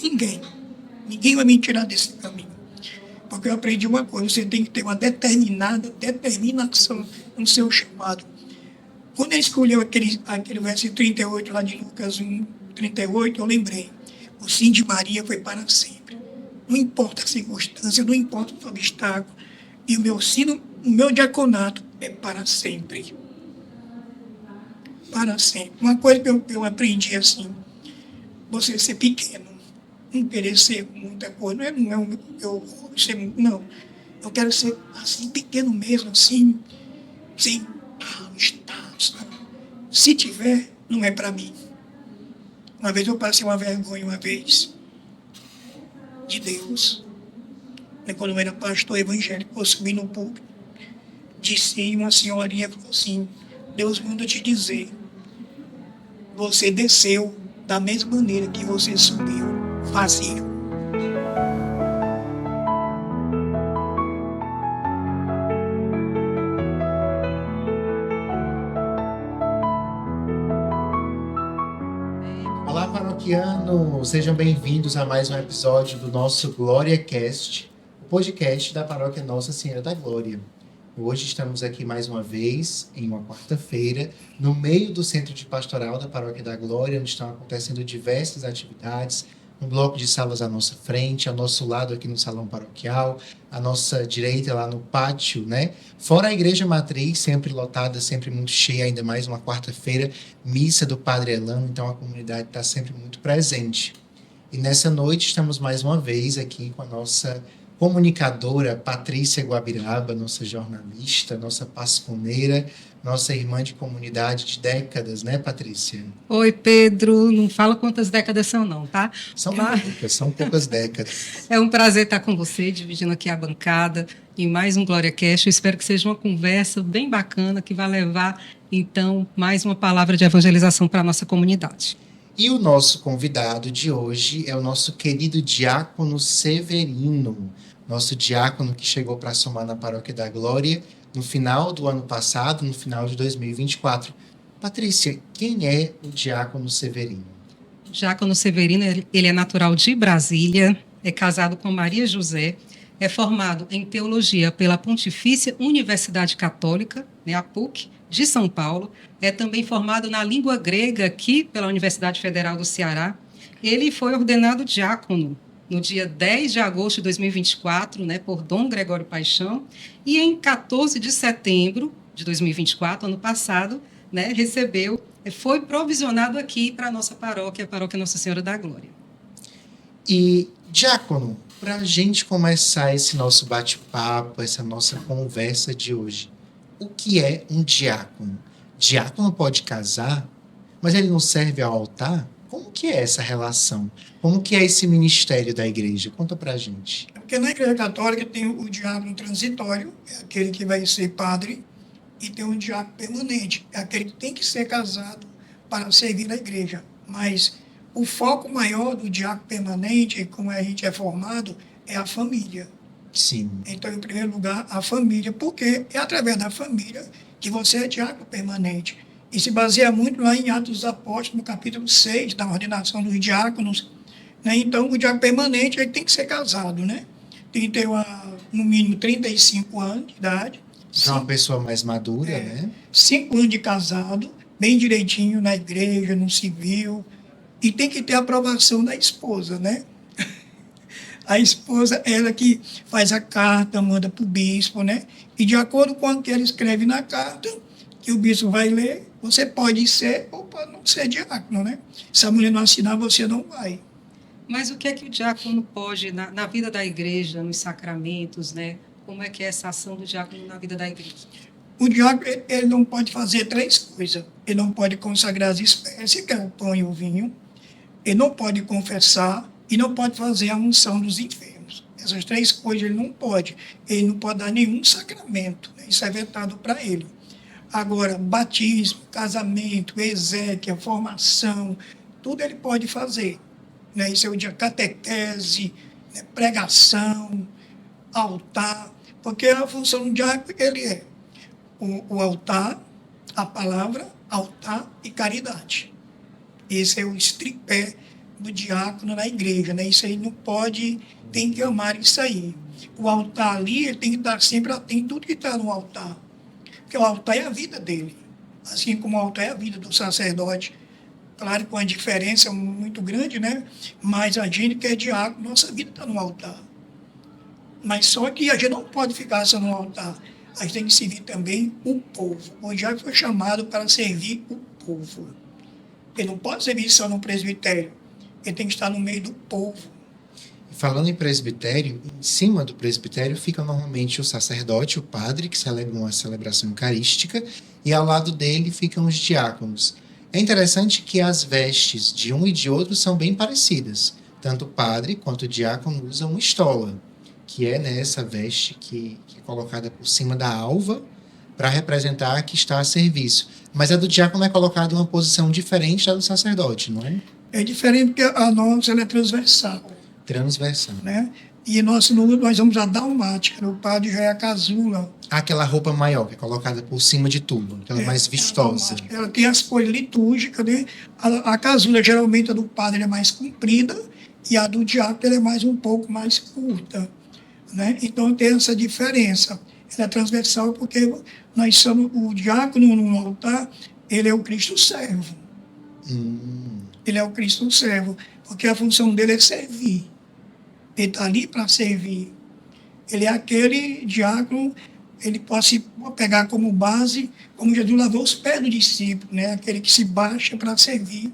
Ninguém. Ninguém vai me tirar desse caminho. Porque eu aprendi uma coisa, você tem que ter uma determinada determinação no seu chamado. Quando ele escolheu aquele verso 38 lá de Lucas 1, 38, eu lembrei. O sim de Maria foi para sempre. Não importa a circunstância, não importa o obstáculo. E o meu sim, o meu diaconato é para sempre. Para sempre. Uma coisa que eu aprendi assim, você ser pequeno, não querer ser muita coisa, não é eu ser, não. Eu quero ser assim, pequeno mesmo, assim, sem status. Se tiver, não é para mim. Uma vez eu passei uma vergonha, de Deus. Quando eu era pastor evangélico, eu subi no púlpito, disse uma senhorinha, falou assim, Deus manda te dizer, você desceu da mesma maneira que você subiu, vazio. Olá, paroquianos! Sejam bem-vindos a mais um episódio do nosso Glória Cast, o podcast da Paróquia Nossa Senhora da Glória. Hoje estamos aqui mais uma vez, em uma quarta-feira, no meio do Centro de Pastoral da Paróquia da Glória, onde estão acontecendo diversas atividades, um bloco de salas à nossa frente, ao nosso lado aqui no salão paroquial, à nossa direita lá no pátio, né? Fora a igreja matriz, sempre lotada, sempre muito cheia, ainda mais uma quarta-feira, missa do Padre Elano, então a comunidade está sempre muito presente. E nessa noite estamos mais uma vez aqui com a nossa comunicadora Patrícia Guabiraba, nossa jornalista, nossa pasconeira, nossa irmã de comunidade de décadas, né, Patrícia? Oi, Pedro. Não fala quantas décadas são, não, tá? São poucas décadas. É um prazer estar com você, dividindo aqui a bancada em mais um Glória Cast. Eu espero que seja uma conversa bem bacana, que vai levar, então, mais uma palavra de evangelização para a nossa comunidade. E o nosso convidado de hoje é o nosso querido diácono Severino, nosso diácono que chegou para somar na Paróquia da Glória no final do ano passado, no final de 2024. Patrícia, quem é o diácono Severino? O diácono Severino, ele é natural de Brasília, é casado com Maria José, é formado em teologia pela Pontifícia Universidade Católica, né, a PUC, de São Paulo, é também formado na língua grega aqui pela Universidade Federal do Ceará. Ele foi ordenado diácono no dia 10 de agosto de 2024, né, por Dom Gregório Paixão, e em 14 de setembro de 2024, ano passado, né, foi provisionado aqui para a nossa paróquia, a Paróquia Nossa Senhora da Glória. E, diácono, para a gente começar esse nosso bate-papo, essa nossa conversa de hoje, o que é um diácono? Diácono pode casar, mas ele não serve ao altar? Como que é essa relação? Como que é esse ministério da igreja? Conta pra gente. Porque na igreja católica tem o diácono transitório, é aquele que vai ser padre, e tem um diácono permanente, é aquele que tem que ser casado para servir na igreja. Mas o foco maior do diácono permanente, como a gente é formado, é a família. Sim. Então, em primeiro lugar, a família, porque é através da família que você é diácono permanente. E se baseia muito lá em Atos dos Apóstolos, no capítulo 6, da ordenação dos diáconos. Né? Então, o diácono permanente ele tem que ser casado, né? Tem que ter, no mínimo, 35 anos de idade. Já uma pessoa mais madura, né? 5 anos de casado, bem direitinho na igreja, no civil. E tem que ter a aprovação da esposa, né? A esposa, ela que faz a carta, manda para o bispo, né? E de acordo com o que ela escreve na carta, que o bispo vai ler, você pode ser ou pode não ser diácono, né? Se a mulher não assinar, você não vai. Mas o que é que o diácono pode, na vida da igreja, nos sacramentos, né? Como é que é essa ação do diácono na vida da igreja? O diácono, ele não pode fazer 3 coisas. Ele não pode consagrar as espécies, que é o pão e o vinho. Ele não pode confessar e não pode fazer a unção dos enfermos. Essas 3 coisas ele não pode. Ele não pode dar nenhum sacramento, né? Isso é vetado para ele. Agora, batismo, casamento, exéquia, formação, tudo ele pode fazer. Né? Isso é o dia catequese, né? Pregação, altar, porque a função do diácono ele é o altar, a palavra, altar e caridade. Esse é o tripé do diácono na igreja, né? Isso aí não pode, tem que amar isso aí. O altar ali, ele tem que estar sempre atento a tudo que está no altar. Porque o altar é a vida dele. Assim como o altar é a vida do sacerdote. Claro, com uma diferença muito grande, né? Mas a gente que é diácono, nossa vida está no altar. Mas só que a gente não pode ficar só no altar. A gente tem que servir também o povo. O diácono foi chamado para servir o povo. Ele não pode servir só no presbitério. Ele tem que estar no meio do povo. Falando em presbitério, em cima do presbitério fica normalmente o sacerdote, o padre, que celebra uma celebração eucarística, e ao lado dele ficam os diáconos. É interessante que as vestes de um e de outro são bem parecidas. Tanto o padre quanto o diácono usam uma estola, que é essa veste que é colocada por cima da alva para representar que está a serviço. Mas a do diácono é colocada em uma posição diferente da do sacerdote, não é? É diferente porque a nossa ela é transversal, Transversal. né? E nós vamos a dalmática, né? O padre já é a casula. Aquela roupa maior, que é colocada por cima de tudo, aquela mais vistosa. Ela tem as cores litúrgicas, né? A casula, geralmente, a do padre é mais comprida e a do diácono ela é mais um pouco mais curta, né? Então tem essa diferença. Ela é transversal porque nós somos o diácono no altar, ele é o Cristo servo. Ele é o Cristo servo, porque a função dele é servir. Ele está ali para servir. Ele é aquele diácono, ele pode se pegar como base, como Jesus lavou os pés do discípulo, né? Aquele que se baixa para servir.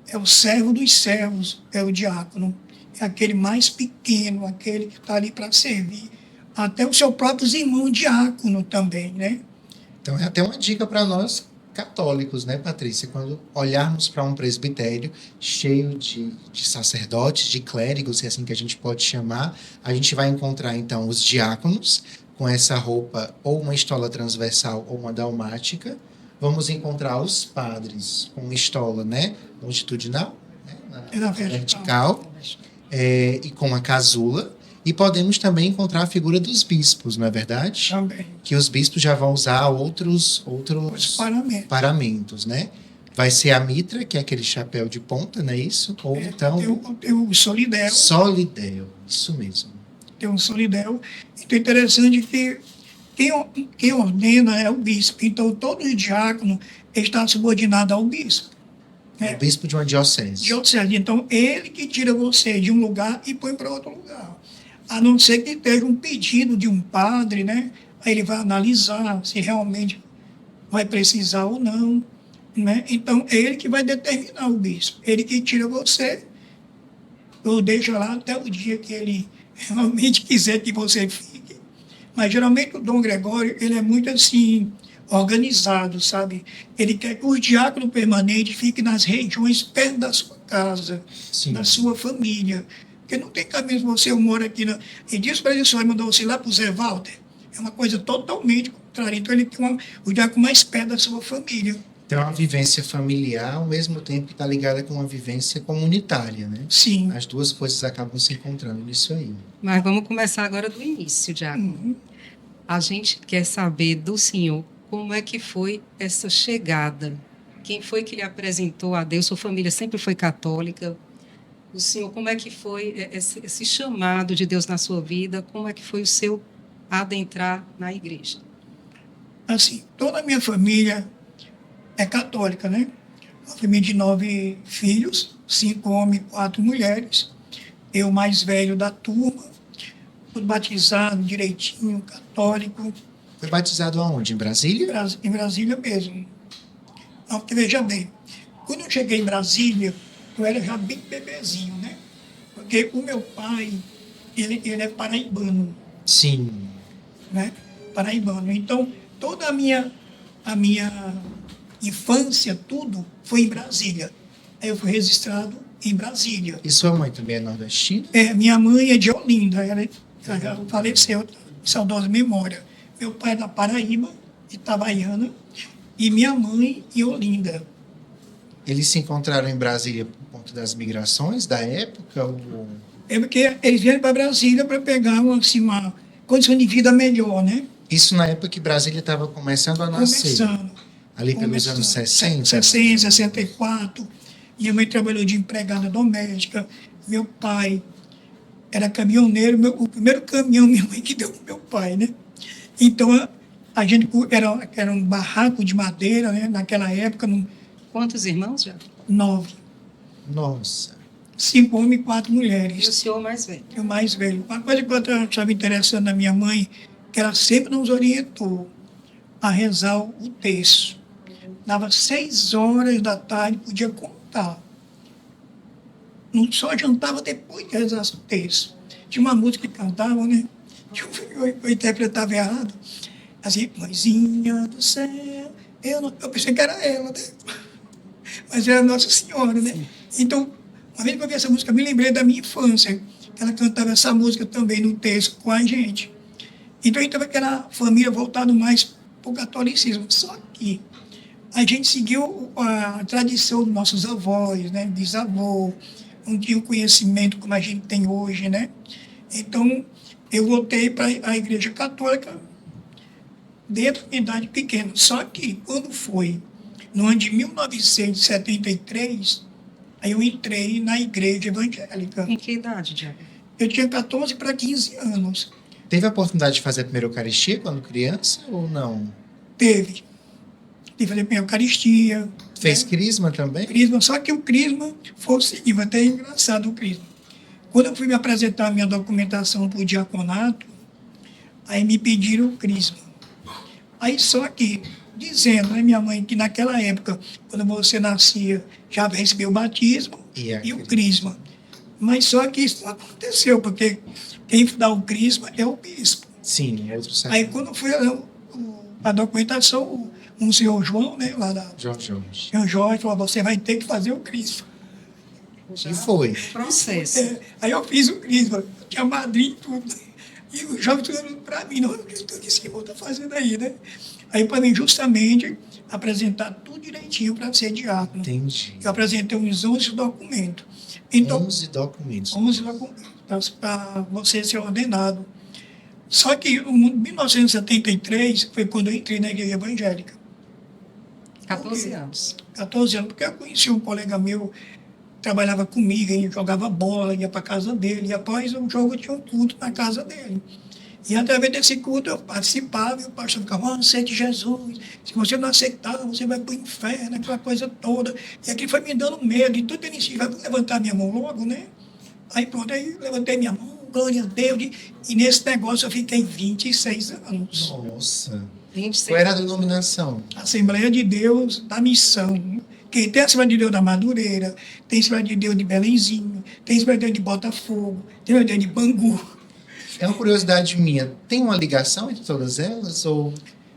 É o servo dos servos, é o diácono. É aquele mais pequeno, aquele que está ali para servir. Até os seus próprios irmãos diácono também, né? Então é até uma dica para nós católicos, né, Patrícia? Quando olharmos para um presbitério cheio de sacerdotes, de clérigos, se é assim que a gente pode chamar, a gente vai encontrar, então, os diáconos com essa roupa, ou uma estola transversal ou uma dalmática. Vamos encontrar os padres com uma estola, né, longitudinal, né, na vertical, e com a casula. E podemos também encontrar a figura dos bispos, não é verdade? Também. Que os bispos já vão usar outros paramentos, né? Vai ser a mitra, que é aquele chapéu de ponta, não é isso? Ou então... Tem o solidéu. Solidéu, isso mesmo. Tem um solidéu. Então é interessante que quem ordena é o bispo. Então todo diácono está subordinado ao bispo. É o bispo de uma diocese. Então ele que tira você de um lugar e põe para outro lugar. A não ser que esteja um pedido de um padre, né? Aí ele vai analisar se realmente vai precisar ou não, né? Então, é ele que vai determinar o bispo. Ele que tira você, ou deixa lá até o dia que ele realmente quiser que você fique. Mas, geralmente, o Dom Gregório, ele é muito, assim, organizado, sabe? Ele quer que o diácono permanente fique nas regiões perto da sua casa, Sim. da sua família. Porque não tem caminho você mora aqui. E disse para ele só, ele mandou você lá para o Zé Walter. É uma coisa totalmente contrária. Então ele tem o diácono mais perto da sua família. Então é uma vivência familiar, ao mesmo tempo que está ligada com uma vivência comunitária, né? Sim. As duas coisas acabam se encontrando nisso aí. Mas vamos começar agora do início, Diácono. A gente quer saber do senhor como é que foi essa chegada. Quem foi que lhe apresentou a Deus? Sua família sempre foi católica. O senhor, como é que foi esse chamado de Deus na sua vida? Como é que foi o seu adentrar na igreja? Assim, toda a minha família é católica, né? Uma família de 9 filhos, 5 homens e 4 mulheres. Eu, mais velho da turma, fui batizado direitinho, católico. Foi batizado aonde? Em Brasília? Em Brasília mesmo. Não, porque veja bem, quando eu cheguei em Brasília, eu era já bem bebezinho, né? Porque o meu pai, ele é paraibano. Sim. Né? Paraibano. Então, toda a minha infância, tudo, foi em Brasília. Aí eu fui registrado em Brasília. E sua mãe também é nordestina? Minha mãe é de Olinda, ela já faleceu, saudosa memória. Meu pai é da Paraíba, de Itabaiana, e minha mãe em Olinda. Eles se encontraram em Brasília por conta das migrações da época? Ou... É porque eles vieram para Brasília para pegar uma condição de vida melhor, né? Isso na época que Brasília estava começando a nascer? Ali pelos anos 60? 60, 64. Minha mãe trabalhou de empregada doméstica. Meu pai era caminhoneiro. O primeiro caminhão minha mãe que deu para meu pai, né? Então, a gente era um barraco de madeira, né? Naquela época, Quantos irmãos já? 9. Nossa. 5 homens e 4 E o mulheres. senhor mais velho? Eu mais velho. Uma coisa que eu achava interessante na minha mãe, que ela sempre nos orientou a rezar o terço. Dava 6 horas da tarde, podia contar. Não só jantava depois de rezar o terço. Tinha uma música que cantavam, né? Eu interpretava errado. Assim, mãezinha do céu. Eu pensei que era ela, né? Mas era Nossa Senhora, né? Então, uma vez que eu vi essa música, eu me lembrei da minha infância, que ela cantava essa música também no texto com a gente. Então, estava aquela família voltada mais para o catolicismo. Só que a gente seguiu a tradição dos nossos avós, né? Bisavô, não tinha o conhecimento como a gente tem hoje, né? Então, eu voltei para a Igreja Católica dentro de idade pequena. Só que, quando foi no ano de 1973, aí eu entrei na igreja evangélica. Em que idade, Diabo? Eu tinha 14 para 15 anos. Teve a oportunidade de fazer a primeira Eucaristia quando criança ou não? Teve que fazer a minha Eucaristia. Fez né? crisma também? Crisma, só que o crisma foi o seguinte, até engraçado o crisma. Quando eu fui me apresentar a minha documentação para o diaconato, aí me pediram o crisma. Aí só que, dizendo, né, minha mãe, que naquela época, quando você nascia, já recebeu o batismo e o crisma. Mas só que isso não aconteceu, porque quem dá o crisma é o bispo. Sim, outro certo. Aí quando foi a documentação, um senhor João, né, lá da Jorge. senhor Jorge, falou, você vai ter que fazer o crisma. E foi. Processo. Aí eu fiz o crisma, tinha madrinha e tudo. E o jovem falando para mim, não, o que esse irmão está fazendo aí, né? Aí para mim, justamente, apresentar tudo direitinho para ser diácono. Entendi. Eu apresentei uns 11 documentos. Então, 11 documentos. 11 documentos para você ser ordenado. Só que em 1973 foi quando eu entrei na igreja evangélica. 14 anos. 14 anos, porque eu conheci um colega meu, trabalhava comigo, ele jogava bola, ia para casa dele, e após o jogo tinha um culto na casa dele. E através desse culto eu participava, e o pastor ficava, aceite Jesus, se você não aceitar, você vai para o inferno, aquela coisa toda. E aquilo foi me dando medo, e tudo ele vai levantar minha mão logo, né? Aí pronto, aí levantei minha mão, glória a Deus, e nesse negócio eu fiquei 26 anos. Nossa. 26 Qual era a anos. denominação? Assembleia de Deus da Missão. Que tem a Assembleia de Deus da Madureira, tem a Assembleia de Deus de Belenzinho, tem a Assembleia de Deus de Botafogo, tem a Assembleia de Bangu. É uma curiosidade minha. Tem uma ligação entre todas elas? Ou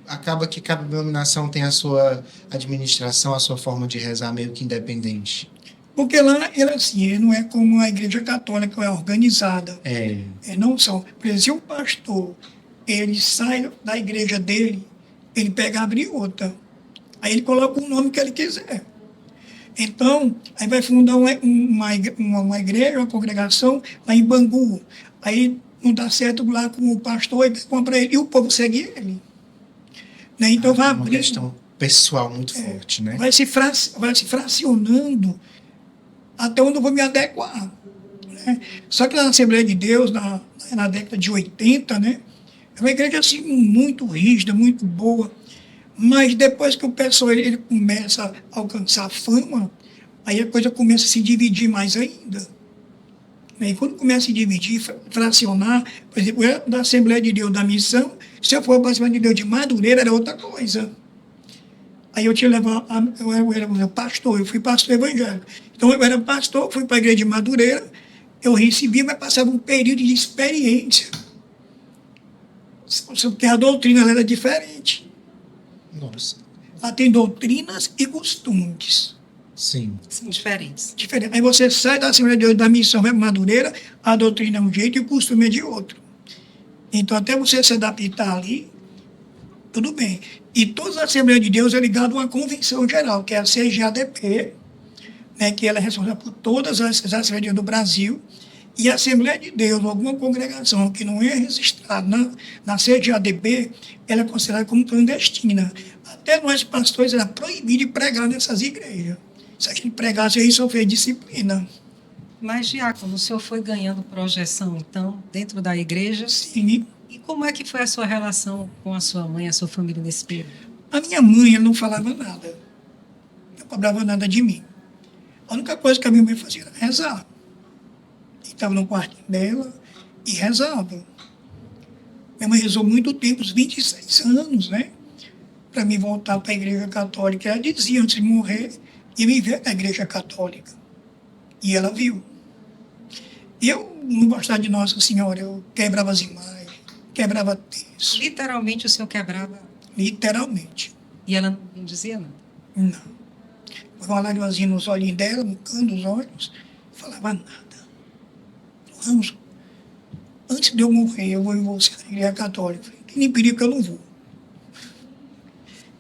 acaba que cada denominação tem a sua administração, a sua forma de rezar meio que independente? Porque lá, ele assim, não é como a Igreja Católica, é organizada. Não são. Por exemplo, se o pastor ele sai da igreja dele, ele pega e abre outra. Aí ele coloca o nome que ele quiser. Então, aí vai fundar uma igreja, uma congregação lá em Bangu. Aí não dá certo lá com o pastor, ele compra ele, e o povo segue ele. Né? Então vai uma abrir. questão pessoal muito forte, né? Vai se fracionando até onde eu vou me adequar. Né? Só que lá na Assembleia de Deus, na década de 80, né? É uma igreja assim, muito rígida, muito boa. Mas depois que o pessoal ele começa a alcançar fama, aí a coisa começa a se dividir mais ainda. E quando começa a se dividir, fracionar, por exemplo, eu da Assembleia de Deus da Missão, se eu for para a Assembleia de Deus de Madureira, era outra coisa. Aí eu tinha levado, eu era pastor, eu fui pastor evangélico. Então eu era pastor, fui para a igreja de Madureira, eu recebi, mas passava um período de experiência. Porque a doutrina ela era diferente. Nossa. Ela tem doutrinas e costumes. Sim. São diferentes. Diferente. Aí você sai da Assembleia de Deus da Missão, vai para Madureira, a doutrina é um jeito e o costume é de outro. Então, até você se adaptar ali, tudo bem. E toda a Assembleia de Deus é ligada a uma convenção geral, que é a CGADP, né, que ela é responsável por todas as Assembleias de Deus do Brasil. E a Assembleia de Deus, ou alguma congregação que não é registrada na CGADP, ela é considerada como clandestina. Até nós, pastores, era proibido de pregar nessas igrejas. Se a gente pregasse, eu ia sofrer disciplina. Mas, diácono, o senhor foi ganhando projeção, então, dentro da igreja. Sim. E como é que foi a sua relação com a sua mãe, a sua família nesse período? A minha mãe, ela não falava nada. Não cobrava nada de mim. A única coisa que a minha mãe fazia era rezar. Estava no quartinho dela e rezava. Minha mãe rezou muito tempo, uns 26 anos, né? Para me voltar para a igreja católica. Ela dizia, antes de morrer, ia me ver na igreja católica. E ela viu. Eu não gostava de Nossa Senhora, eu quebrava as imagens, quebrava texto, Literalmente, o senhor quebrava literalmente. e ela não dizia nada. Não. Foi uma lágrimazinha nos olhinhos dela, no canto dos olhos, não falava nada. Vamos, antes de eu morrer, eu vou em você na igreja católica. Tem nem perigo que eu não vou.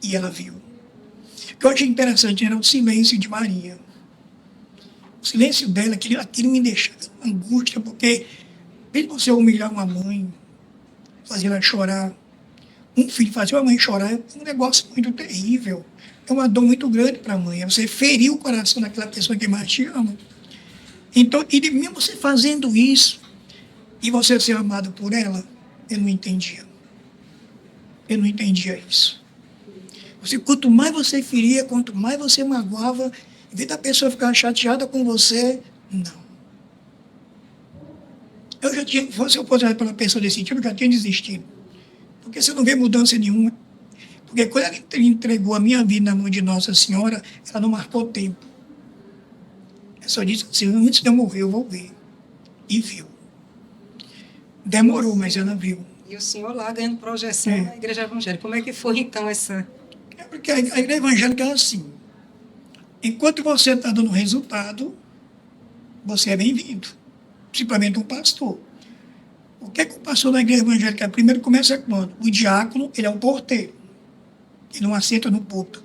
E ela viu. O que eu achei interessante era o silêncio de Maria. O silêncio dela, aquilo me deixava angústia, porque mesmo você humilhar uma mãe, fazer ela chorar, um filho fazer uma mãe chorar é um negócio muito terrível. É uma dor muito grande para a mãe. É você ferir o coração daquela pessoa que mais te ama. Então, e mesmo você fazendo isso, e você ser amado por ela, eu não entendia. Eu não entendia isso. Quanto mais você feria, quanto mais você magoava, em vez da pessoa ficar chateada com você, não. Eu já tinha, se eu fosse para uma pessoa desse tipo, eu já tinha desistido. Porque você não vê mudança nenhuma. Porque quando ela entregou a minha vida na mão de Nossa Senhora, ela não marcou tempo. Ela só disse assim, antes de eu morrer, eu vou ver. E viu. Demorou, mas ela viu. E o senhor lá ganhando projeção na igreja evangélica. Como é que foi, então, essa... É porque a igreja evangélica é assim. Enquanto você está dando resultado, você é bem-vindo. Principalmente um pastor. O que é que o pastor da igreja evangélica primeiro começa quando? O diácono, ele é o porteiro. Ele não assenta no púlpito.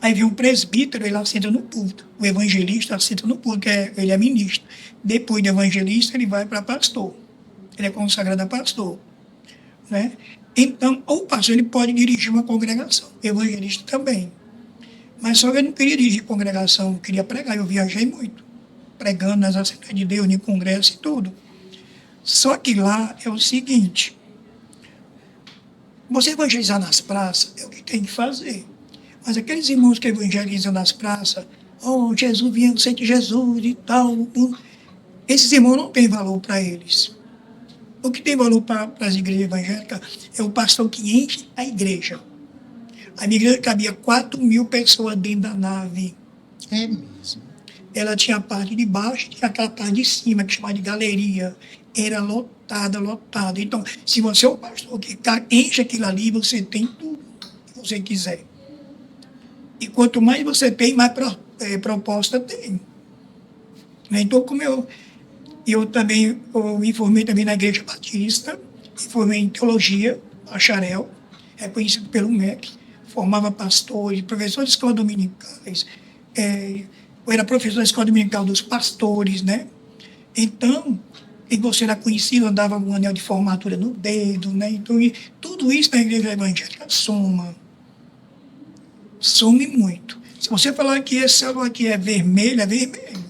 Aí vem um presbítero, ele assenta no púlpito. O evangelista assenta no púlpito, ele é ministro. Depois do evangelista, ele vai para pastor. Ele é consagrado a pastor. Né? Então, o pastor ele pode dirigir uma congregação. O evangelista também. Mas só que eu não queria dirigir congregação, eu queria pregar. Eu viajei muito, pregando nas Assembleias de Deus, em congresso e tudo. Só que lá é o seguinte, você evangelizar nas praças é o que tem que fazer. Mas aqueles irmãos que evangelizam nas praças, oh, Jesus vinha, sente Jesus e tal, esses irmãos não têm valor para eles. O que tem valor para as igrejas evangélicas é o pastor que enche a igreja. A minha igreja cabia 4.000 pessoas dentro da nave. É mesmo. Ela tinha a parte de baixo e aquela parte de cima, que chama de galeria. Era lotada, lotada. Então, se você é um pastor que enche aquilo ali, você tem tudo que você quiser. E quanto mais você tem, mais proposta tem. Então, como eu também me formei também na Igreja Batista, me formei em teologia, bacharel, reconhecido pelo MEC, formava pastores, professores de escola dominicais, eu era professor da escola dominical dos pastores, né? Então, e você era conhecido, andava com um anel de formatura no dedo, né? Então, tudo isso na igreja evangélica some muito. Se você falar que esse céu aqui é vermelho, é vermelho.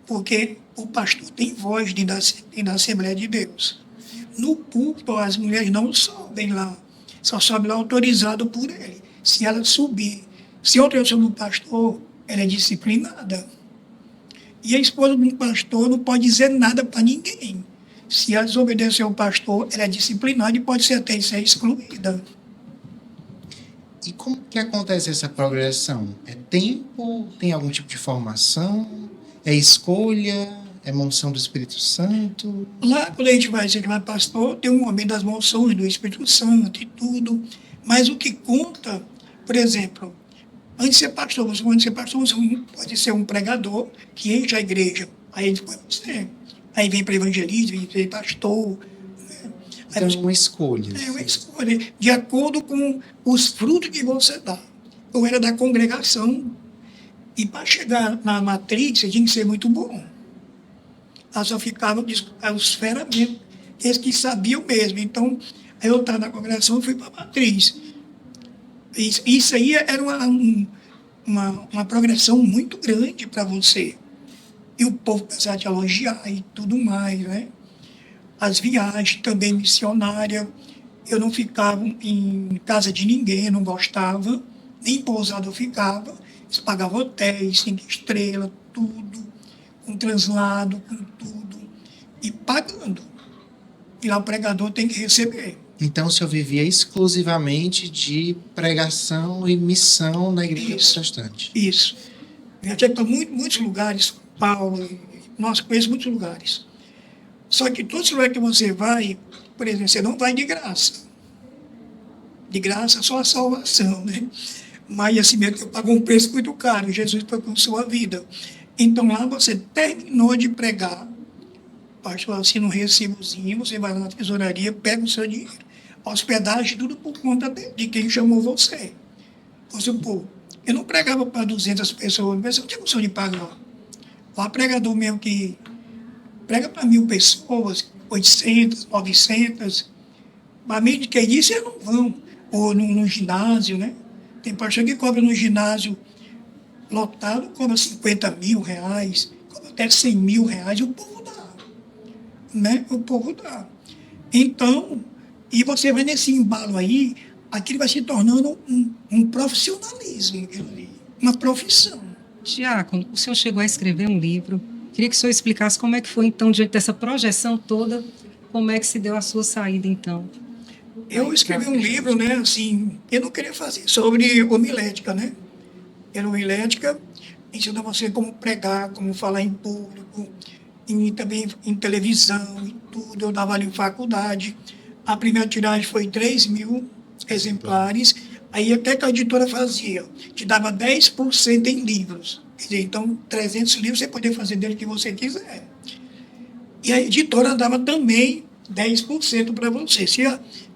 Porque o pastor tem voz dentro da Assembleia de Deus. No púlpito, as mulheres não sobem lá, só sobe lá autorizado por ele. Se ela subir, se autorizou no pastor, ela é disciplinada. E a esposa do pastor não pode dizer nada para ninguém. Se ela desobedecer ao pastor, ela é disciplinada e pode até ser excluída. E como que acontece essa progressão? É tempo? Tem algum tipo de formação? É escolha? É moção do Espírito Santo? Lá, quando a gente vai ser pastor, tem um momento das moções do Espírito Santo e tudo. Mas o que conta, por exemplo, antes de ser pastor, você pode ser um pregador que enche a igreja. Aí depois você. Aí vem para evangelismo, vem pastor. Né? Então é uma escolha. É uma escolha, de acordo com os frutos que você dá. Eu era da congregação, e para chegar na matriz, você tinha que ser muito bom. Lá só ficavam os fera mesmo, eles que sabiam mesmo. Então, aí eu estava na congregação e fui para a matriz. Isso aí era uma progressão muito grande para você. E o povo começar a te elogiar e tudo mais, né? As viagens também missionárias. Eu não ficava em casa de ninguém, eu não gostava, nem pousada eu ficava. Eles pagavam hotéis, 5 estrelas, tudo, com translado, com tudo, e pagando. E lá o pregador tem que receber. Então, o senhor vivia exclusivamente de pregação e missão na igreja Isso. protestante. Isso. Eu tinha para muitos lugares, São Paulo, nós conhecemos muitos lugares. Só que todos os lugares que você vai, por exemplo, você não vai de graça. De graça só a salvação, né? Mas assim mesmo que pagou um preço muito caro, Jesus pagou sua vida. Então lá você terminou de pregar, pastor assina um recibozinho, você vai lá na tesouraria, pega o seu dinheiro. Hospedagem, tudo por conta de quem chamou você. Vamos supor, eu não pregava para 200 pessoas, mas eu não tinha condição de pagar. Lá pregador mesmo que prega para 1.000 pessoas, 800, 900, mas meio de quem disse, eles não vão. Ou no ginásio, né? Tem pastor que cobra no ginásio lotado, cobra 50 mil reais, cobra até 100 mil reais, e o povo dá. Né? O povo dá. Então, e você vai nesse embalo aí, aquilo vai se tornando um profissionalismo, aquilo ali, uma profissão. Diácono, o senhor chegou a escrever um livro. Queria que o senhor explicasse como é que foi, então, diante dessa projeção toda, como é que se deu a sua saída, então. Eu escrevi um livro, né, assim, eu não queria fazer sobre homilética, né? Era homilética, ensina você como pregar, como falar em público, e também em televisão e tudo. Eu dava ali em faculdade. A primeira tiragem foi 3.000 exemplares. Aí até que a editora fazia, te dava 10% em livros. Quer dizer, então 300 livros você podia fazer dele o que você quiser. E a editora dava também 10% para você. Se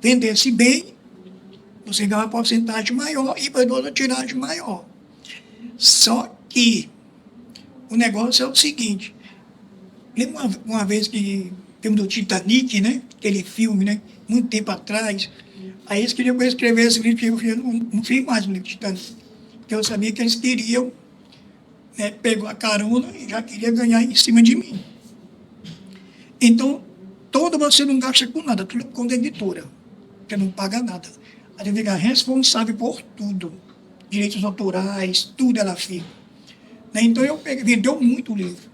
vendesse bem, você ganhava uma porcentagem maior e para outra tiragem maior. Só que o negócio é o seguinte, lembra uma vez que filme do Titanic, né? Aquele filme, né? Muito tempo atrás. Aí eles queriam que eu escrevesse o livro, porque eu não fiz mais o livro do Titanic. Porque eu sabia que eles queriam, né? Pegou a carona e já queria ganhar em cima de mim. Então, todo você não gasta com nada, tudo com a editora, que não paga nada. A gente fica responsável por tudo. Direitos autorais, tudo ela fica. Né? Então, vendeu muito o livro.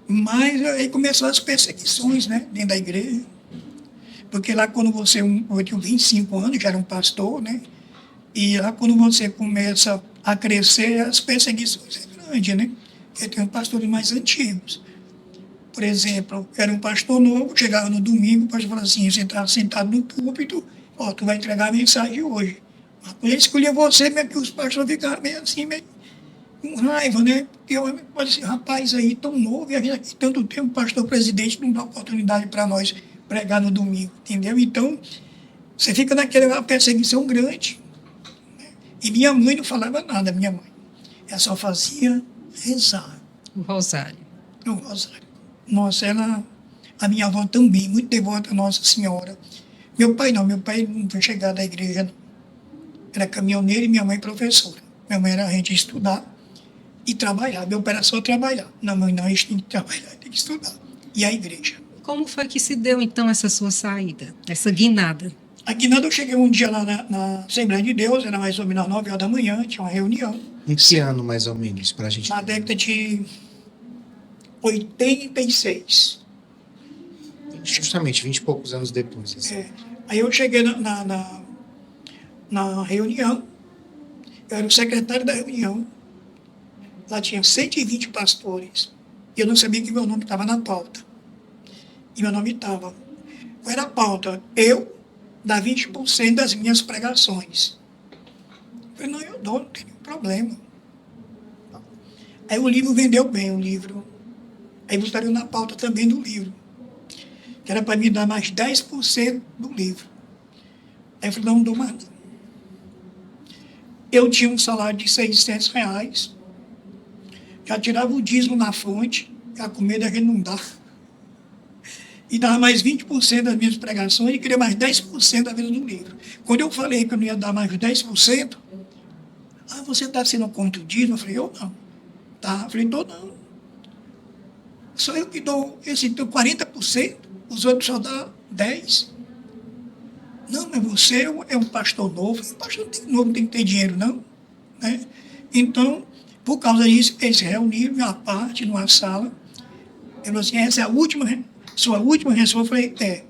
Mas aí começaram as perseguições, né, dentro da igreja. Porque lá quando você, eu tinha 25 anos, já era um pastor, né? E lá quando você começa a crescer, as perseguições são grandes, né? Eu tenho pastores mais antigos. Por exemplo, era um pastor novo, chegava no domingo, o pastor falava assim, você está sentado no púlpito, ó, tu vai entregar a mensagem hoje. Mas quando ele escolhia você, meio que os pastores ficavam meio assim, meio com raiva, né? Porque eu pode ser, rapaz, aí tão novo, e a gente aqui tanto tempo, o pastor presidente não dá oportunidade para nós pregar no domingo, entendeu? Então, você fica naquela perseguição grande. Né? E minha mãe não falava nada, minha mãe. Ela só fazia rezar. O Rosário. O rosário. Nossa, a minha avó também, muito devota a Nossa Senhora. Meu pai não foi chegado à igreja, não. Era caminhoneiro e minha mãe professora. Minha mãe era a gente estudar e trabalhar. Meu pai era só trabalhar. Não, mãe, não, a gente tem que trabalhar, tem que estudar. E a igreja. Como foi que se deu, então, essa sua saída, essa guinada? A guinada, eu cheguei um dia lá na Assembleia de Deus, era mais ou menos às 9 horas da manhã, tinha uma reunião. Em que ano, mais ou menos, para a gente... Na década de 86. Justamente, 20 e poucos anos depois. Assim. É. Aí eu cheguei na reunião, eu era o secretário da reunião, lá tinha 120 pastores, e eu não sabia que meu nome estava na pauta. E meu nome estava. Qual era a pauta? Eu dar 20% das minhas pregações. Eu falei, não, eu dou, não tem nenhum problema. Aí o livro vendeu bem, o livro. Aí botaram na pauta também do livro, que era para me dar mais 10% do livro. Aí eu falei, não dou mais não. Eu tinha um salário de R$600, já tirava o dízimo na fonte, a comida a gente não dá. E dava mais 20% das minhas pregações e queria mais 10% da vida do livro. Quando eu falei que eu não ia dar mais 10%, Ah, você está sendo contundido? Eu falei, eu não. Tá? Eu falei, tô não. Só eu que dou esse 40%, os outros só dão 10%. Não, mas você é um pastor novo. O pastor novo não tem que ter dinheiro, não. Né? Então, por causa disso, eles se reuniram à parte, numa sala. Ele falou assim, essa é a sua última resposta. Eu falei, é.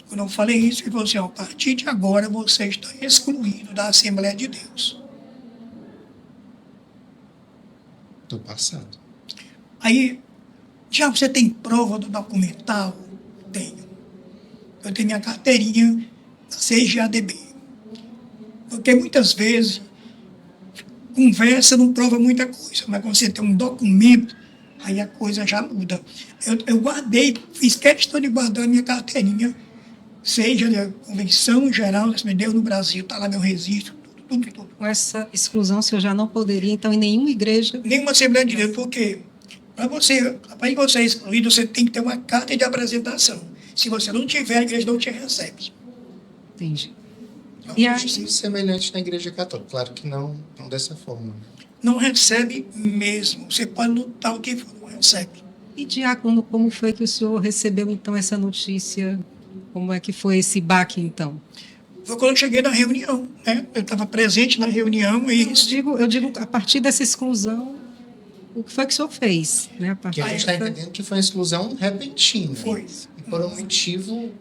Quando eu falei isso, ele falou assim, a partir de agora você está excluído da Assembleia de Deus. Tô passado. Aí, já você tem prova do documental? Tenho. Eu tenho minha carteirinha da CGADB. Porque muitas vezes, conversa não prova muita coisa, mas quando você tem um documento, aí a coisa já muda. Eu guardei, fiz questão de guardar a minha carteirinha, seja da Convenção Geral da Assembleia de Deus no Brasil, está lá meu registro, tudo. Com essa exclusão, o senhor já não poderia, então, em nenhuma igreja... Nenhuma Assembleia de Deus, porque para você ser excluído, você tem que ter uma carta de apresentação. Se você não tiver, a igreja não te recebe. Entendi. Então, E aí, Semelhante na Igreja Católica. Claro que não dessa forma. não recebe mesmo. Você pode lutar o que for, não recebe. e diácono, como foi que o senhor recebeu, então, essa notícia? Como é que foi esse baque, então? Foi quando eu cheguei na reunião, né? Eu estava presente na reunião e... Eu digo, a partir dessa exclusão, o que foi que o senhor fez? Né? Porque a gente está entendendo que foi uma exclusão repentina. Foi. E por um motivo...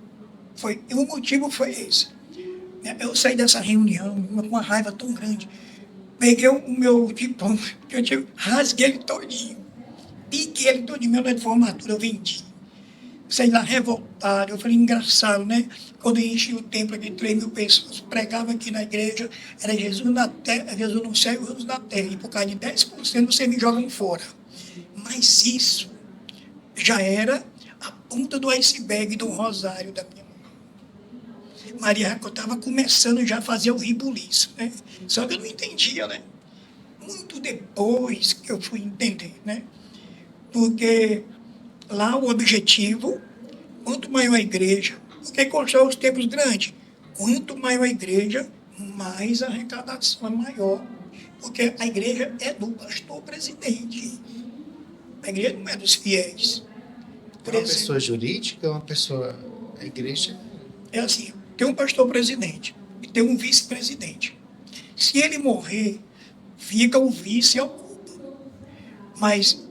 E o motivo foi esse. Eu saí dessa reunião com uma raiva tão grande. Peguei o meu diploma, rasguei ele todinho. Piquei ele todinho, meu de formatura, eu vendi. Saí lá revoltado. Eu falei, engraçado, né? Quando eu enchi o templo aqui, 3.000 pessoas pregavam aqui na igreja, era Jesus na terra, Jesus no céu e Jesus na terra. E por causa de 10% você me jogam fora. Mas isso já era a ponta do iceberg do rosário da minha mão. Maria Raquel estava começando já a fazer o ribuliço, né? Só que eu não entendia, né? Muito depois que eu fui entender, né? Porque lá o objetivo, quanto maior a igreja, porque constrói os templos grandes, quanto maior a igreja, mais a arrecadação é maior. Porque a igreja é do pastor presidente. A igreja não é dos fiéis. É uma pessoa jurídica, uma pessoa... A igreja... É assim, tem um pastor presidente e tem um vice-presidente. Se ele morrer, fica o vice ao culto. Mas,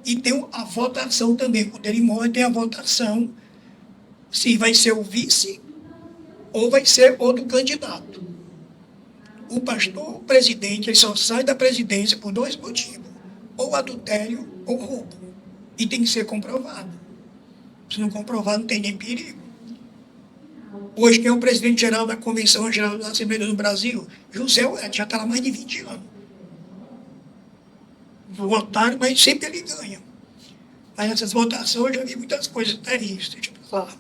e tem a votação também. Quando ele morre, tem a votação se vai ser o vice ou vai ser outro candidato. O pastor presidente ele só sai da presidência por 2 motivos. Ou adultério ou roubo. E tem que ser comprovado. Se não comprovar, não tem nem perigo. Hoje, quem é o presidente-geral da Convenção Geral da Assembleia do Brasil? José Uete, já está lá mais de 20 anos. Votaram, mas sempre ele ganha. Mas nessas votações eu já vi muitas coisas terríveis, deixa eu falar.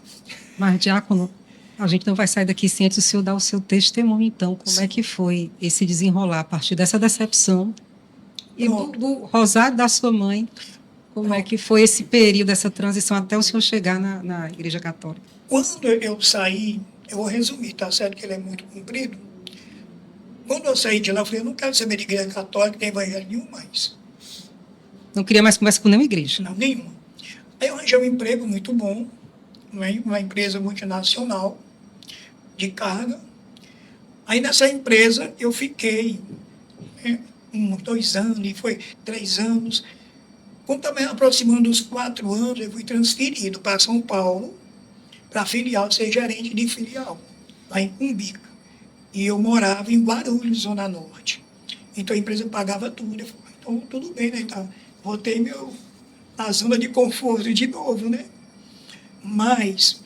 Mas, diácono, a gente não vai sair daqui sem antes o senhor dar o seu testemunho, então. Como Sim. é que foi esse desenrolar a partir dessa decepção e Pronto. do rosário da sua mãe? Como é que foi esse período, essa transição até o senhor chegar na Igreja Católica? Quando eu saí, eu vou resumir, tá certo que ele é muito comprido. Quando eu saí de lá, eu falei, eu não quero saber de igreja católica, nem evangelho nenhum mais. Não queria mais conversa com nenhuma igreja. Não, nenhuma. Aí eu arranjei um emprego muito bom, uma empresa multinacional, de carga. Aí nessa empresa eu fiquei 2 anos, e foi 3 anos. Quando também aproximando dos 4 anos, eu fui transferido para São Paulo, para a filial, ser gerente de filial, lá em Cumbica. E eu morava em Guarulhos, Zona Norte. Então a empresa pagava tudo. Eu falei, então tudo bem, né? Então, voltei na zona de conforto de novo, né? Mas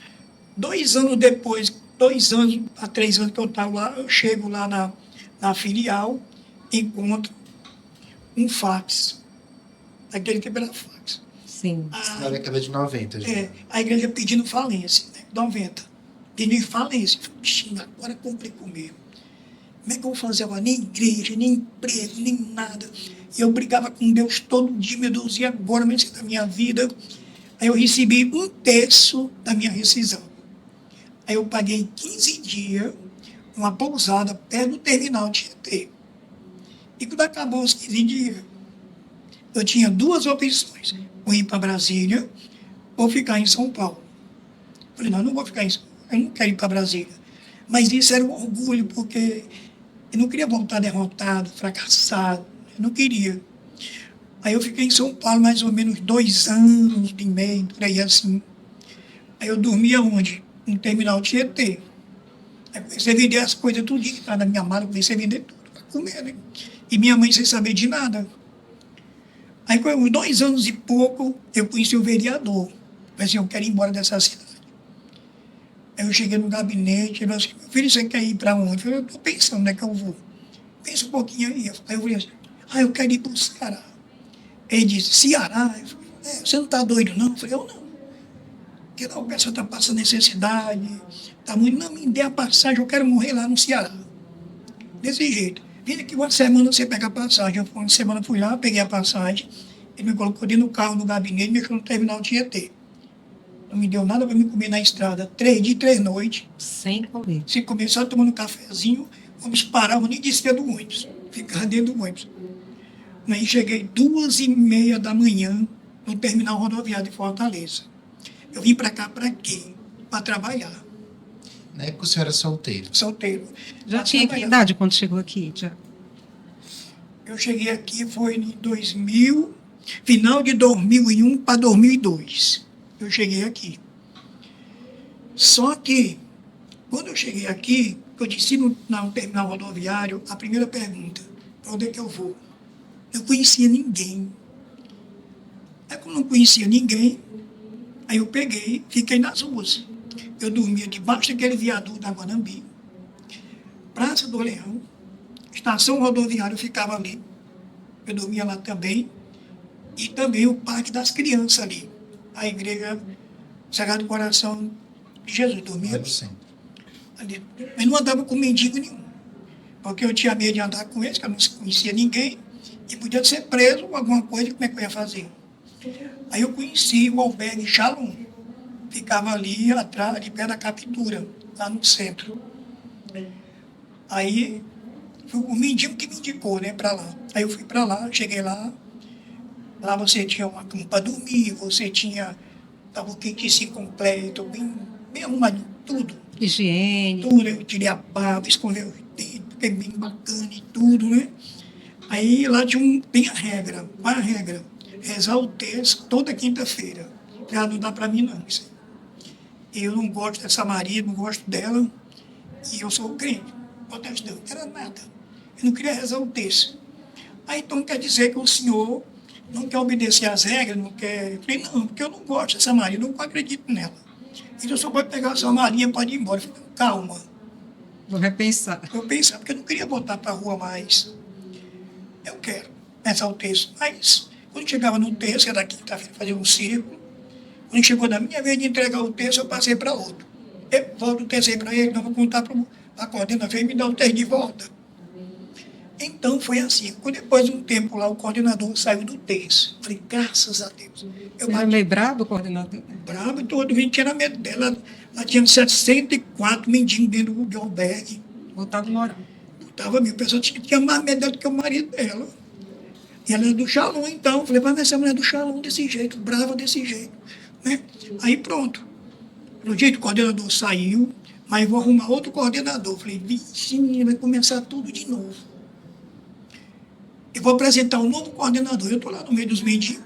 2 anos depois, 2 anos a 3 anos que eu estava lá, eu chego lá na filial, encontro um fax. Aquele tempo era fax. Sim. Na década de 90. Já. A igreja pedindo falência, né? 90. Pedindo falência. Falei, agora complicou mesmo. Como é que eu vou fazer agora? Nem igreja, nem emprego, nem nada. E eu brigava com Deus todo dia, meu Deus, e agora, mas da minha vida. Aí eu recebi 1/3 da minha rescisão. Aí eu paguei 15 dias, uma pousada perto do terminal de Tietê. E quando acabou os 15 dias, eu tinha duas opções: ou ir para Brasília ou ficar em São Paulo. Falei, não, eu não vou ficar em São Paulo, eu não quero ir para Brasília. Mas isso era um orgulho, porque eu não queria voltar derrotado, fracassado, eu não queria. Aí eu fiquei em São Paulo mais ou menos 2 anos e meio, por aí assim. Aí eu dormia onde? No terminal Tietê. Aí comecei a vender as coisas, tudo que estava na minha mala, comecei a vender tudo para comer, né? E minha mãe sem saber de nada. Aí com uns 2 anos e pouco, eu conheci o vereador. Falei assim, eu quero ir embora dessa cidade. Aí eu cheguei no gabinete, ele falou assim, meu filho, você quer ir para onde? Eu falei, eu estou pensando, né, que eu vou. Pensa um pouquinho aí. Aí eu falei assim, eu quero ir para o Ceará. Ele disse, Ceará? Eu falei, você não está doido, não? Eu falei, eu não. Porque lá o pessoal está passando necessidade, está muito, não, me dê a passagem, eu quero morrer lá no Ceará. Desse jeito. Vim aqui uma semana você pega a passagem. Eu, uma semana fui lá, peguei a passagem, ele me colocou dentro do carro, no gabinete, me deixou no terminal Tietê. Não me deu nada para me comer na estrada. 3 dias, 3 noites. Sem comer. Sem comer, só tomando um cafezinho, vamos parar, nem descia do ônibus. Ficava dentro do ônibus. Aí cheguei 2h30 da manhã no terminal rodoviário de Fortaleza. Eu vim para cá para quê? Para trabalhar. Na época o senhor era solteiro. Solteiro. Já Pra tinha que trabalhar. idade quando chegou aqui? Já. Eu cheguei aqui, foi em 2000, final de 2001 para 2002. Eu cheguei aqui. Só que, quando eu cheguei aqui, eu disse no terminal rodoviário, a primeira pergunta, para onde é que eu vou? Eu conhecia ninguém. Aí, como não conhecia ninguém, aí eu peguei, fiquei nas ruas. Eu dormia debaixo daquele viaduto da Guanambi, Praça do Leão, estação rodoviária, eu ficava ali. Eu dormia lá também. E também o Parque das Crianças ali. A igreja Sagrado Coração de Jesus. Dormia Lá no centro. ali. Mas não andava com mendigo nenhum. Porque eu tinha medo de andar com eles, que eu não conhecia ninguém. E podia ser preso ou alguma coisa, como é que eu ia fazer? Aí eu conheci o albergue Shalom. Ficava ali atrás, ali perto da captura, lá no centro. Aí foi o mendigo que me indicou, né, para lá. Aí eu fui para lá, cheguei lá. Lá você tinha uma cama para dormir, você tinha, estava o quentinho completo, bem arrumadinho, tudo. Higiene. Tudo, eu tirei a barba, escovei os dentes, fiquei bem bacana e tudo, né? Aí lá tem a regra, qual é a regra? Rezar o texto toda quinta-feira. Já não dá para mim não, isso aí. Eu não gosto dessa Maria, não gosto dela, e eu sou crente, protestante, não era nada. Eu não queria rezar o texto. Aí então quer dizer que o senhor não quer obedecer às regras, não quer... Eu falei, não, porque eu não gosto dessa Maria, eu não acredito nela. Então só pode pegar essa Maria e pode ir embora. Eu falei, calma. Vou repensar. Eu pensava, porque eu não queria voltar para a rua mais. Eu quero rezar o texto. Mas quando chegava no texto, era quinta-feira, fazia um círculo. Quando chegou da minha vez de entregar o texto, eu passei para outro. Eu volto o texto aí para ele, não vou contar para a coordenadora, ele me dá o texto de volta. Então foi assim. Depois de um tempo lá, o coordenador saiu do texto. Falei, graças a Deus. Eu Você era meio bravo, coordenador? bravo e todo mundo tinha medo dela. Ela tinha 64 mendigos dentro do albergue. Voltava morar. Tava, o pessoal tinha mais medo dela do que o marido dela. E ela era do Shalom, então. Falei, vai ver essa mulher do Shalom desse jeito, brava desse jeito. Né? Aí pronto. Pelo jeito o coordenador saiu, mas vou arrumar outro coordenador. Falei, vixe, vai começar tudo de novo. Eu vou apresentar um novo coordenador. Eu estou lá no meio dos mendigos.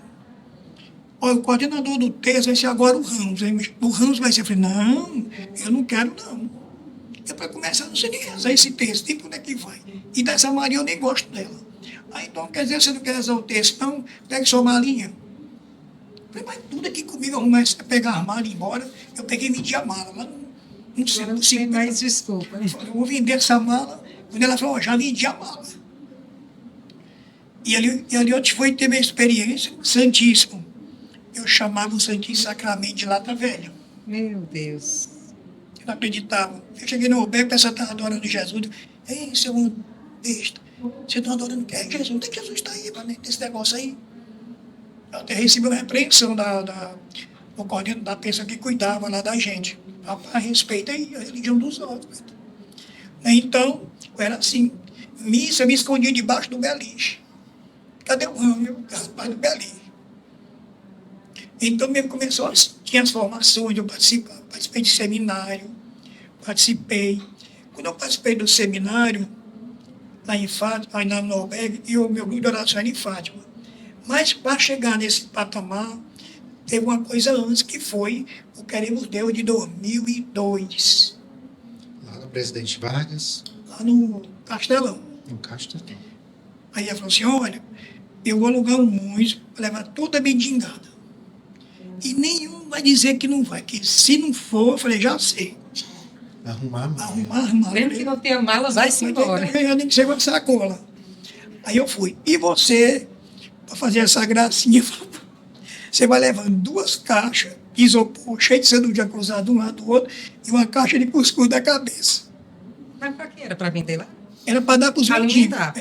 Olha, o coordenador do texto vai ser agora o Ramos. Aí, o Ramos vai ser. Eu falei, não, eu não quero, não. É para começar, não sei nem rezar esse texto, nem para onde é que vai. E dessa Maria eu nem gosto dela. Aí então, quer dizer, você não quer rezar o texto, não? Pega sua malinha. Eu falei, mas tudo aqui comigo, arrumar é pegar a mala e ir embora. Eu peguei e vendi a mala lá no Agora não centro. tem mais desculpa. Eu falei, eu vou vender essa mala. Quando ela falou, já vendi a mala. E ali eu fui ter minha experiência, Santíssimo. Eu chamava o Santíssimo Sacramento de Lata Velha. Meu Deus. Eu não acreditava. Eu cheguei no albergue, o pessoal estava adorando Jesus. Ei, seu besta, você está adorando quem? Jesus. Onde é que Jesus está aí, nesse negócio aí? Eu até recebi uma repreensão do coordenador, da pessoa que cuidava lá da gente. Rapaz, respeita aí a religião dos outros. Então, eu era assim. missa, eu me escondi debaixo do beliche. Cadê o ramo? Debaixo do beliche. Então, mesmo começou, tinha as formações, eu participei de seminário, participei. Quando eu participei do seminário, lá em Fátima, lá na Norberg, e o meu grupo de oração era em Fátima. Mas, para chegar nesse patamar, teve uma coisa antes, que foi o Queremos Deus de 2002. Lá no Presidente Vargas, Lá no Castelão. no Castelão. Aí ela falou assim, olha, eu vou alugar um monge para levar toda a mendigada. E nenhum vai dizer que não vai, que se não for, eu falei, já sei. Arrumar. Arrumar. Mesmo que não tenha mala, vai-se embora. Eu nem sei quanto sacola. Aí eu fui. E você, para fazer essa gracinha, você vai levando 2 caixas de isopor, cheio de sanduíche cruzado de um lado do outro, e uma caixa de cuscuz da cabeça. Mas para que era? Para vender lá? Era para dar para os Pra meninos. alimentar,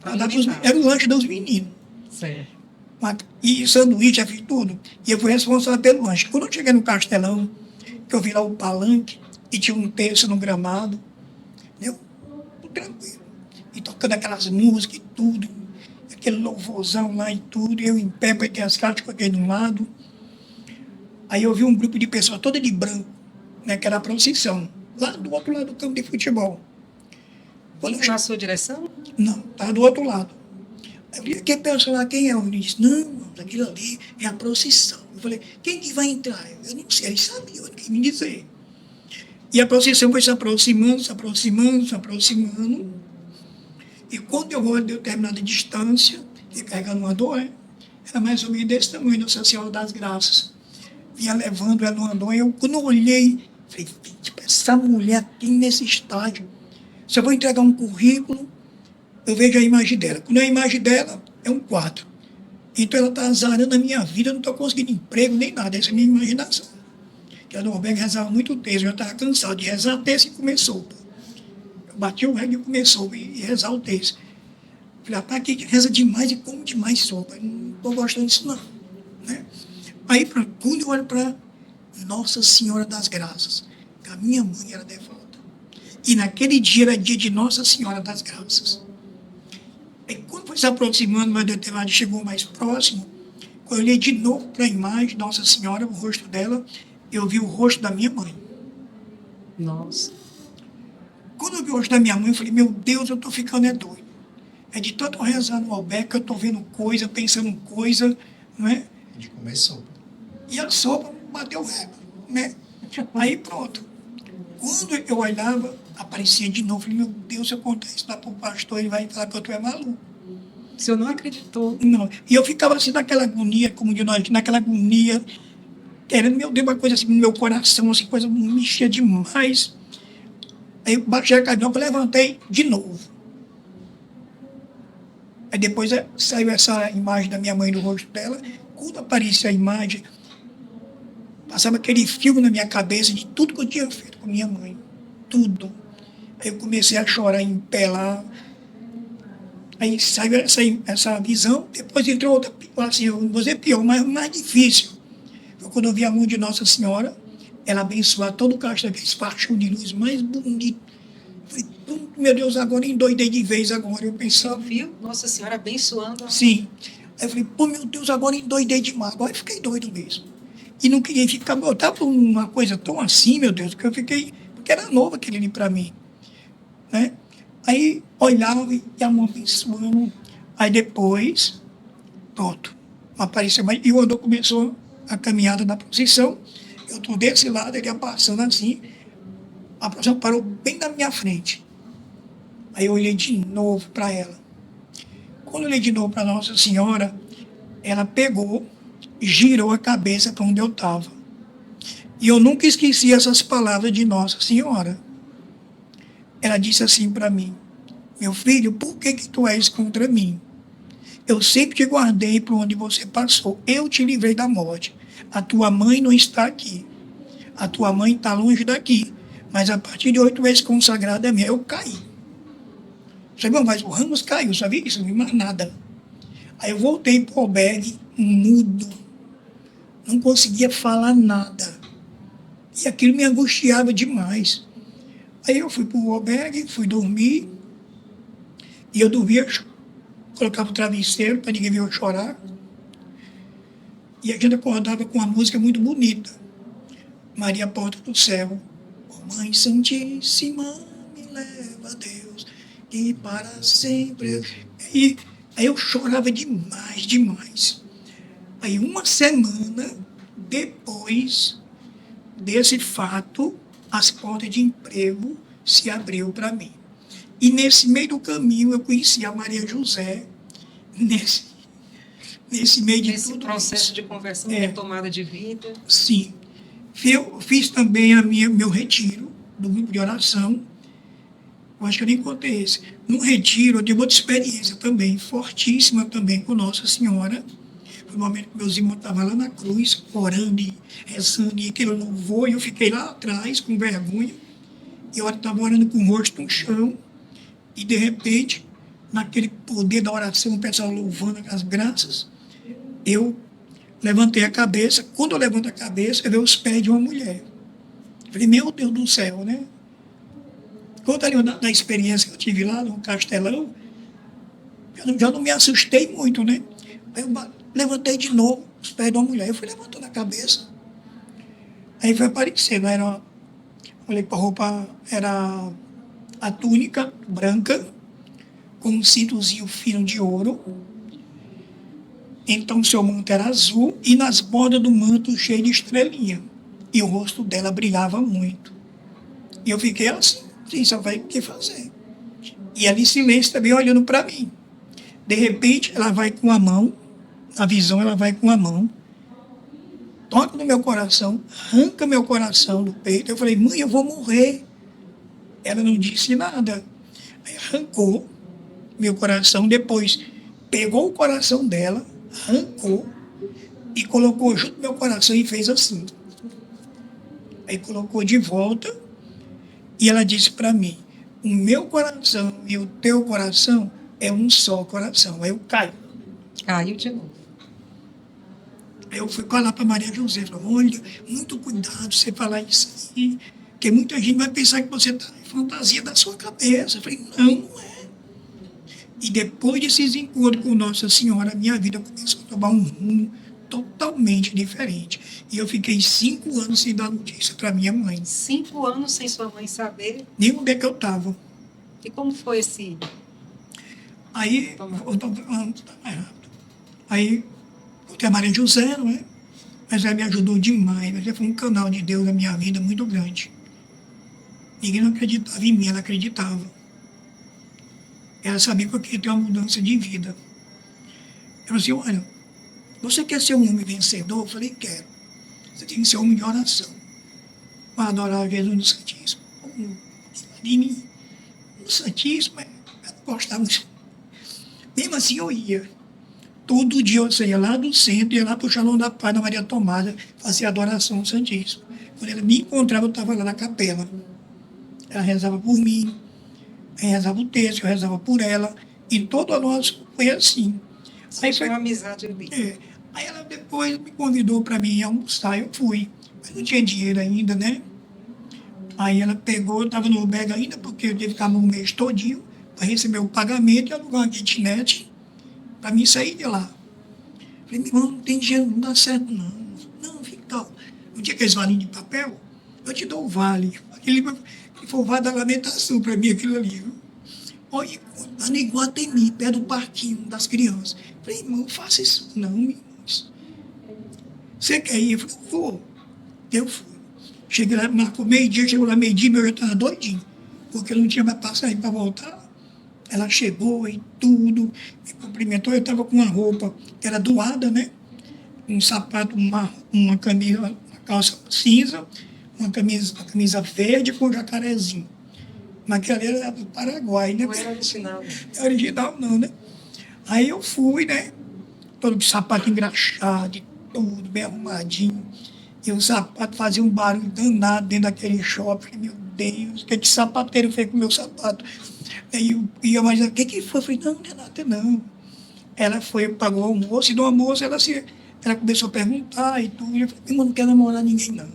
pra Dar alimentar. era o lanche dos meninos. Certo. E sanduíche, eu fiz tudo. E eu fui responsável pelo lanche. Quando eu cheguei no Castelão, que eu vi lá o palanque, e tinha um terço no gramado, entendeu? Tudo tranquilo. E tocando aquelas músicas e tudo, aquele louvorzão lá e tudo, eu em pé, porque as caixas coloquei de um lado. Aí eu vi um grupo de pessoas toda de branco, né, que era a procissão, lá do outro lado do campo de futebol. Quando eu Indo na sua direção? Não, estava do outro lado. Aí eu falei, aquele pessoal lá, quem é? Ele disse, não, aquilo ali é a procissão. Eu falei, quem que vai entrar? Eu não sei, eles sabiam, ninguém me dizer. E a procissão foi se aproximando, se aproximando, se aproximando. E quando eu vou a determinada distância, e carregando uma dor, era mais ou menos desse tamanho, Nossa Senhora das Graças. Vinha levando ela numa dor, eu quando eu olhei, falei, tipo, essa mulher aqui nesse estágio, se eu vou entregar um currículo, eu vejo a imagem dela. Quando a imagem dela é um quadro. Então ela está azarando a minha vida, eu não estou conseguindo emprego nem nada, essa é a minha imaginação. Que a Norberg rezava muito texto, eu já estava cansado de rezar texto e comer sopa. Eu bati o rego e começou e rezar o texto. Falei, rapaz, aqui reza demais e come demais sopa. Eu não estou gostando disso não. Né? Aí, quando eu olho para Nossa Senhora das Graças, que a minha mãe era devota. E naquele dia era dia de Nossa Senhora das Graças. Aí quando foi se aproximando, meu determinado chegou mais próximo, quando eu olhei de novo para a imagem de Nossa Senhora, o rosto dela, eu vi o rosto da minha mãe. Nossa. Quando eu vi o rosto da minha mãe, eu falei, meu Deus, eu estou ficando doido. É de tanto rezar no albergue que eu estou vendo coisa, pensando coisa, não é? De comer sopa. E a sopa bateu o rego, né? Aí pronto. Quando eu olhava, aparecia de novo. Falei, meu Deus, se eu contar isso lá para o pastor, ele vai falar que eu estou maluco. O senhor não acreditou? Não. E eu ficava assim naquela agonia, como de nós, naquela agonia, querendo, meu Deus, uma coisa assim no meu coração, assim, coisa me mexia demais. Aí eu baixei a cabeça, eu levantei de novo. Aí depois saiu essa imagem da minha mãe no rosto dela. Quando aparecia a imagem, passava aquele filme na minha cabeça de tudo que eu tinha feito com minha mãe. Tudo. Aí eu comecei a chorar em pé lá. Aí saiu essa visão, depois entrou outra, assim, eu não vou dizer pior, mas mais difícil. Foi quando eu vi a mão de Nossa Senhora, ela abençoar todo o caixa daqueles fachos de luz mais bonito. Falei, meu Deus, agora endoidei de vez agora. Eu Só pensava, viu Nossa Senhora abençoando. sim. Aí eu falei, pô, meu Deus, agora endoidei demais. Agora eu fiquei doido mesmo. E não queria ficar, eu estava uma coisa tão assim, meu Deus, que eu fiquei, porque era novo aquele ali para mim. Né? Aí olhava e a mão abençoando. Aí depois, pronto, apareceu mais. E o andor começou a caminhada da procissão. Eu estou desse lado, ele ia passando assim. A procissão parou bem na minha frente. Aí eu olhei de novo para ela. Quando eu olhei de novo para Nossa Senhora, ela pegou, girou a cabeça para onde eu estava. E eu nunca esqueci essas palavras de Nossa Senhora. Ela disse assim para mim, meu filho, por que tu és contra mim? Eu sempre te guardei por onde você passou. Eu te livrei da morte. A tua mãe não está aqui. A tua mãe está longe daqui. Mas a partir de 8 vezes consagrada é minha. Eu caí. Sabe, mas o Ramos caiu, sabia isso? Não vi mais nada. Aí eu voltei para o albergue, mudo. Não conseguia falar nada. E aquilo me angustiava demais. Aí eu fui para o albergue, fui dormir. E eu dormia, colocava o travesseiro para ninguém ver eu chorar. E a gente acordava com uma música muito bonita. Maria, porta do céu. Ó Mãe Santíssima, me leva a Deus, e para sempre. Aí eu chorava demais, demais. Aí uma semana depois desse fato, as portas de emprego se abriu para mim. E nesse meio do caminho eu conheci a Maria José, nesse meio de Esse tudo processo isso. de conversão, retomada de vida. Sim. Eu fiz também meu retiro do grupo de oração. Eu acho que eu nem contei esse. No retiro, eu tive outra experiência também, fortíssima também com Nossa Senhora. Foi o momento que meus irmãos estavam lá na cruz, orando e rezando, e aquele louvor, e eu fiquei lá atrás, com vergonha. E eu estava orando com o rosto no chão, e de repente, naquele poder da oração, o pessoal louvando as graças, eu levantei a cabeça. Quando eu levanto a cabeça, eu vejo os pés de uma mulher. Eu falei, meu Deus do céu, né? Contaria da experiência que eu tive lá no Castelão, eu já não me assustei muito, né? Aí eu levantei de novo os pés de uma mulher. Eu fui levantando a cabeça. Aí foi aparecendo. Olhei para a roupa, era a túnica branca, com um cintozinho fino de ouro. Então o seu manto era azul e nas bordas do manto cheio de estrelinha. E o rosto dela brilhava muito. E eu fiquei assim, só vai o que fazer. E ela em silêncio também olhando para mim. De repente ela vai com a mão, na visão ela vai com a mão, toca no meu coração, arranca meu coração do peito. Eu falei, mãe, eu vou morrer. Ela não disse nada. Aí arrancou meu coração, depois pegou o coração dela, arrancou e colocou junto no meu coração e fez assim. Aí colocou de volta e ela disse para mim, o meu coração e o teu coração é um só coração. Aí eu caí. Caiu de novo. Aí eu fui falar para Maria José, falei, olha, muito cuidado você falar isso aí, porque muita gente vai pensar que você está em fantasia da sua cabeça. Eu falei, não, não é. E depois desses encontros com Nossa Senhora, minha vida começou a tomar um rumo totalmente diferente. E eu fiquei 5 anos sem dar notícia para minha mãe. 5 anos sem sua mãe saber. Nem onde é que eu estava. E como foi esse... Aí, aí, tem a Maria José, não é? Mas ela me ajudou demais. Mas ela foi um canal de Deus na minha vida muito grande. Ninguém não acreditava em mim, ela acreditava. Ela sabia que eu queria ter uma mudança de vida. Ela falou assim, olha, você quer ser um homem vencedor? Eu falei, quero. Você tem que ser um homem de oração. Para adorar Jesus no Santíssimo. De mim, no Santíssimo, eu não gostava muito. Mesmo assim eu ia. Todo dia eu saía lá do centro, ia lá para o Salão da Paz, da Maria Tomada, fazia adoração ao Santíssimo. Quando ela me encontrava, eu estava lá na capela. Ela rezava por mim, aí rezava o texto, eu rezava por ela. E todo o nosso foi assim. Aí foi uma amizade ali. Aí ela depois me convidou para mim almoçar, eu fui. Mas não tinha dinheiro ainda, né? Aí ela pegou, eu estava no albergue ainda, porque eu tive que ficar um mês todinho para receber o pagamento e alugar uma kitnet para mim sair de lá. Falei, meu irmão, não tem dinheiro, não dá certo não. Não, fica calmo. Não tinha aqueles valinhos de papel? Eu te dou o vale. Aquele foi o vale da lamentação para mim, aquilo ali. Olha, lá no Iguatemi, perto do parquinho das crianças. Falei, irmão, não faça isso não, meu irmão. Você quer ir? Eu falei, vou. Eu fui. Cheguei lá, marcou meio-dia, chegou lá meio-dia, meu já estava doidinho, porque eu não tinha mais passagem para voltar. Ela chegou e tudo, me cumprimentou. Eu estava com uma roupa que era doada, né? Um sapato, uma camisa, uma calça cinza, uma camisa verde com jacarezinho. Mas aquela era do Paraguai, né? Não era original. Não é original não, né? Aí eu fui, né? Todo de sapato engraxado, e tudo bem arrumadinho. E o sapato fazia um barulho danado dentro daquele shopping. Meu Deus, o que esse sapateiro fez com o meu sapato? Aí eu imaginava, o que foi? Eu falei, não, não é nada, não. Ela foi, pagou o almoço, e do almoço ela começou a perguntar e tudo. Eu falei, eu não quero namorar ninguém, não.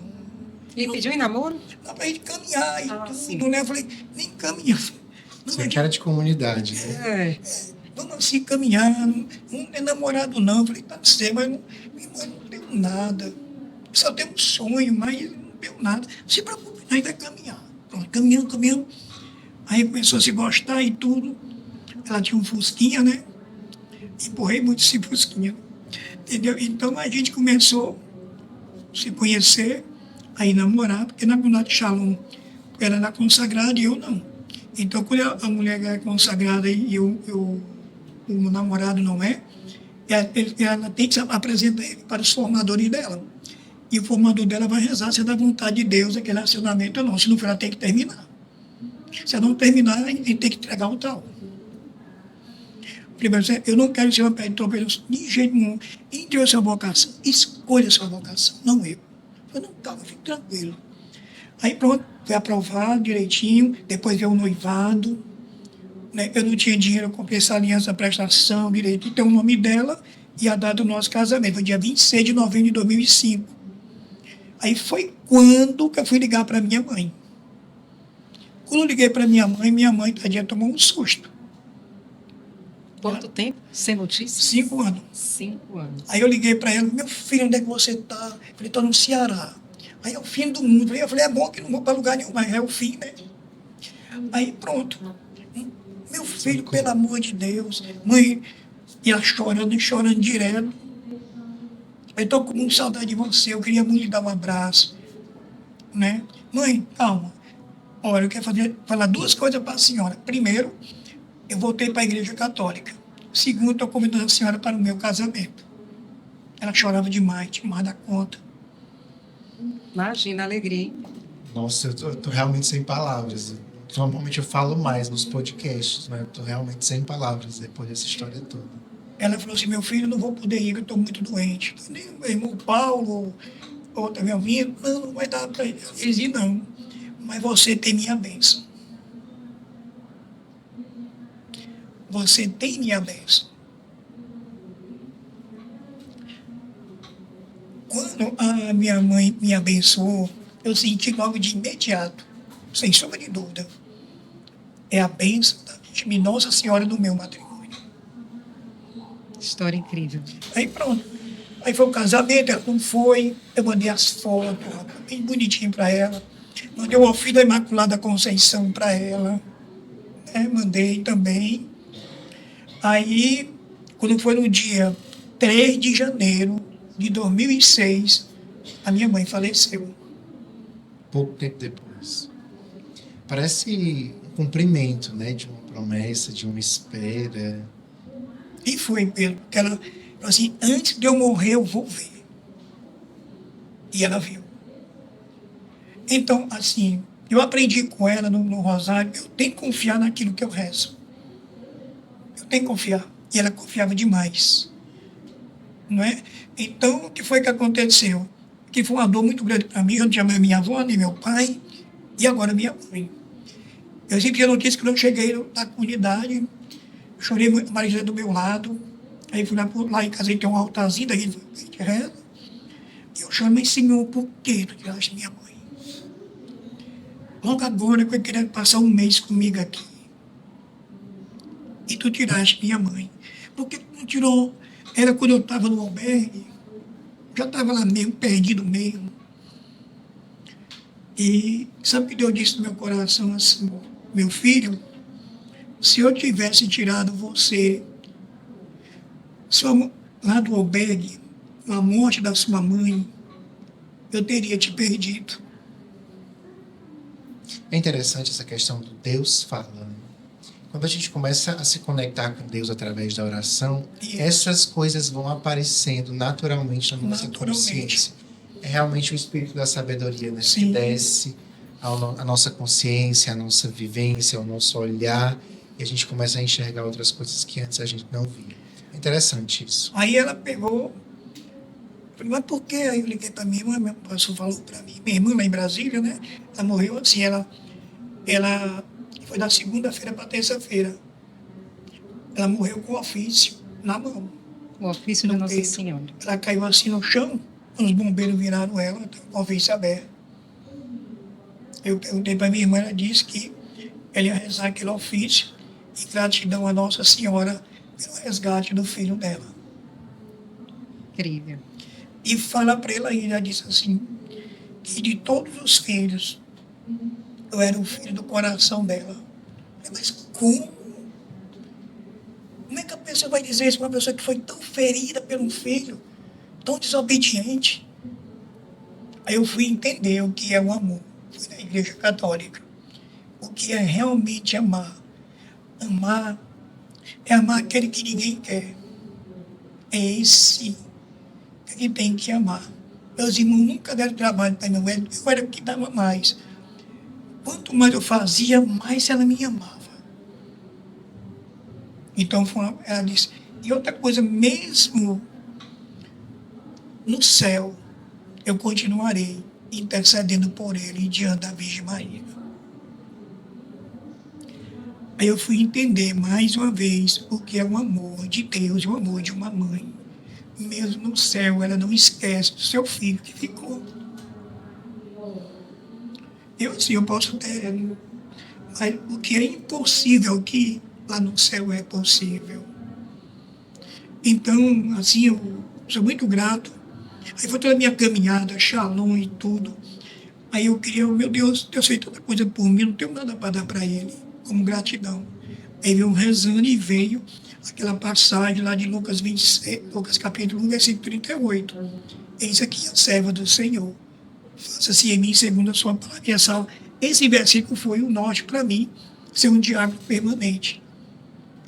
E pediu em namoro? Dá pra gente caminhar e tudo, sim. né? Eu falei, nem caminhar. Você é cara de comunidade, né? É. Vamos assim caminhar, não é namorado não. Eu falei, tá certo, mas não deu nada. Só tem um sonho, mas não deu nada. Não se preocupe, nós vai caminhar. Pronto, caminhando. Aí começou a se gostar e tudo. Ela tinha um fusquinha, né? Empurrei muito esse fusquinha. Entendeu? Então a gente começou a se conhecer, aí namorar, porque na comunidade Shalom ela era consagrada e eu não. Então quando a mulher é consagrada e o namorado não é, ela tem que apresentar ele para os formadores dela. E o formador dela vai rezar se é da vontade de Deus aquele relacionamento ou não. Se não for, ela tem que terminar. Se ela não terminar, ele tem que entregar o tal. Primeiro, eu não quero ser uma pedra de tropeço de jeito nenhum. Entenda a sua vocação. Escolha a sua vocação, não eu. Eu não, calma, fique tranquilo. Aí pronto, foi aprovado direitinho. Depois veio o noivado. Né? Eu não tinha dinheiro, eu comprei essa aliança, prestação, direito. Então o nome dela e a data do nosso casamento. Foi dia 26 de novembro de 2005. Aí foi quando que eu fui ligar para minha mãe. Quando eu liguei para minha mãe, tadinha, tomou um susto. Quanto tempo? Sem notícias? 5 anos. 5 anos. Aí eu liguei para ela, meu filho, onde é que você está? Eu falei, estou no Ceará. Aí é o fim do mundo. Eu falei, é bom que não vou para lugar nenhum, mas é o fim, né? Aí pronto. Meu filho, pelo amor de Deus. Mãe, e ela chorando direto. Eu estou com muita saudade de você, eu queria muito lhe dar um abraço. Né? Mãe, calma. Olha, eu quero falar 2 coisas para a senhora. Primeiro, eu voltei para a igreja católica. Segundo, estou convidando a senhora para o meu casamento. Ela chorava demais da conta. Imagina a alegria, hein? Nossa, eu tô realmente sem palavras. Normalmente eu falo mais nos podcasts, mas eu tô realmente sem palavras depois dessa história toda. Ela falou assim, meu filho, eu não vou poder ir, eu estou muito doente. Nem meu irmão Paulo, outra minha amiga, não vai dar para eles ir, não. Mas você tem minha bênção. Você tem minha bênção. Quando a minha mãe me abençoou, eu senti logo de imediato, sem sombra de dúvida, é a bênção de Nossa Senhora do meu matrimônio. História incrível. Aí pronto. Aí foi o casamento, ela não foi, eu mandei as fotos, bem bonitinho para ela. Mandei o ofício da Imaculada Conceição para ela, né? Mandei também. Aí, quando foi no dia 3 de janeiro de 2006, a minha mãe faleceu. Pouco tempo depois. Parece um cumprimento, né, de uma promessa, de uma espera. E foi, Pedro, porque ela falou assim, antes de eu morrer, eu vou ver. E ela viu. Então, assim, eu aprendi com ela no Rosário, eu tenho que confiar naquilo que eu rezo. Eu tenho que confiar. E ela confiava demais. Não é? Então, o que foi que aconteceu? Que foi uma dor muito grande para mim. Eu não tinha mais minha avó, nem meu pai, e agora minha mãe. Eu sempre tinha notícia que quando eu cheguei na comunidade, chorei muito, a Maria do meu lado. Aí fui lá em casa, tem um altarzinho, daí a gente reza. E eu choro, mas Senhor, por que tu tiraste minha mãe? Logo agora, eu queria passar um mês comigo aqui. E tu tiraste minha mãe. Por que tu não tirou? Era quando eu estava no albergue, já estava lá mesmo, perdido mesmo. E sabe o que Deus disse no meu coração assim, meu filho, se eu tivesse tirado você lá do albergue, com a morte da sua mãe, eu teria te perdido. É interessante essa questão do Deus falando. Quando a gente começa a se conectar com Deus através da oração, essas coisas vão aparecendo naturalmente na nossa consciência. É realmente o Espírito da Sabedoria, né? Que desce a nossa consciência, a nossa vivência, o nosso olhar, e a gente começa a enxergar outras coisas que antes a gente não via. É interessante isso. Aí ela pegou, falei, mas por quê? Aí eu liguei para minha irmã, meu pastor falou para mim, minha irmã lá em Brasília, né? Ela morreu assim, ela foi da segunda-feira para terça-feira. Ela morreu com o ofício na mão. O ofício de Nossa peito. Senhora. Ela caiu assim no chão, os bombeiros viraram ela, com o ofício aberto. Eu perguntei para minha irmã, ela disse que ela ia rezar aquele ofício em gratidão a Nossa Senhora pelo resgate do filho dela. Incrível. E fala para ela ainda, disse assim, que de todos os filhos, eu era o filho do coração dela. Mas como? Como é que a pessoa vai dizer isso para uma pessoa que foi tão ferida pelo filho, tão desobediente? Aí eu fui entender o que é o amor. Fui na Igreja Católica. O que é realmente amar. Amar é amar aquele que ninguém quer. É esse que tem que amar. Meus irmãos nunca deram trabalho para mim, eu era o que dava mais. Quanto mais eu fazia, mais ela me amava. Então ela disse. E outra coisa, mesmo no céu, eu continuarei intercedendo por ele diante da Virgem Maria. Aí eu fui entender mais uma vez o que é o amor de Deus, o amor de uma mãe. Mesmo no céu, ela não esquece do seu filho que ficou. Eu sim, eu posso ter, mas o que é impossível aqui, lá no céu é possível. Então, assim, eu sou muito grato. Aí foi toda a minha caminhada, Shalom e tudo. Aí eu queria, meu Deus fez tanta coisa por mim, não tenho nada para dar para ele, como gratidão. Aí veio rezando e veio aquela passagem lá de Lucas 26, Lucas capítulo 1, versículo 38. Eis aqui a serva do Senhor. Faça-se em mim segundo a sua palavra e a salva. Esse versículo foi o norte para mim, ser um diácono permanente.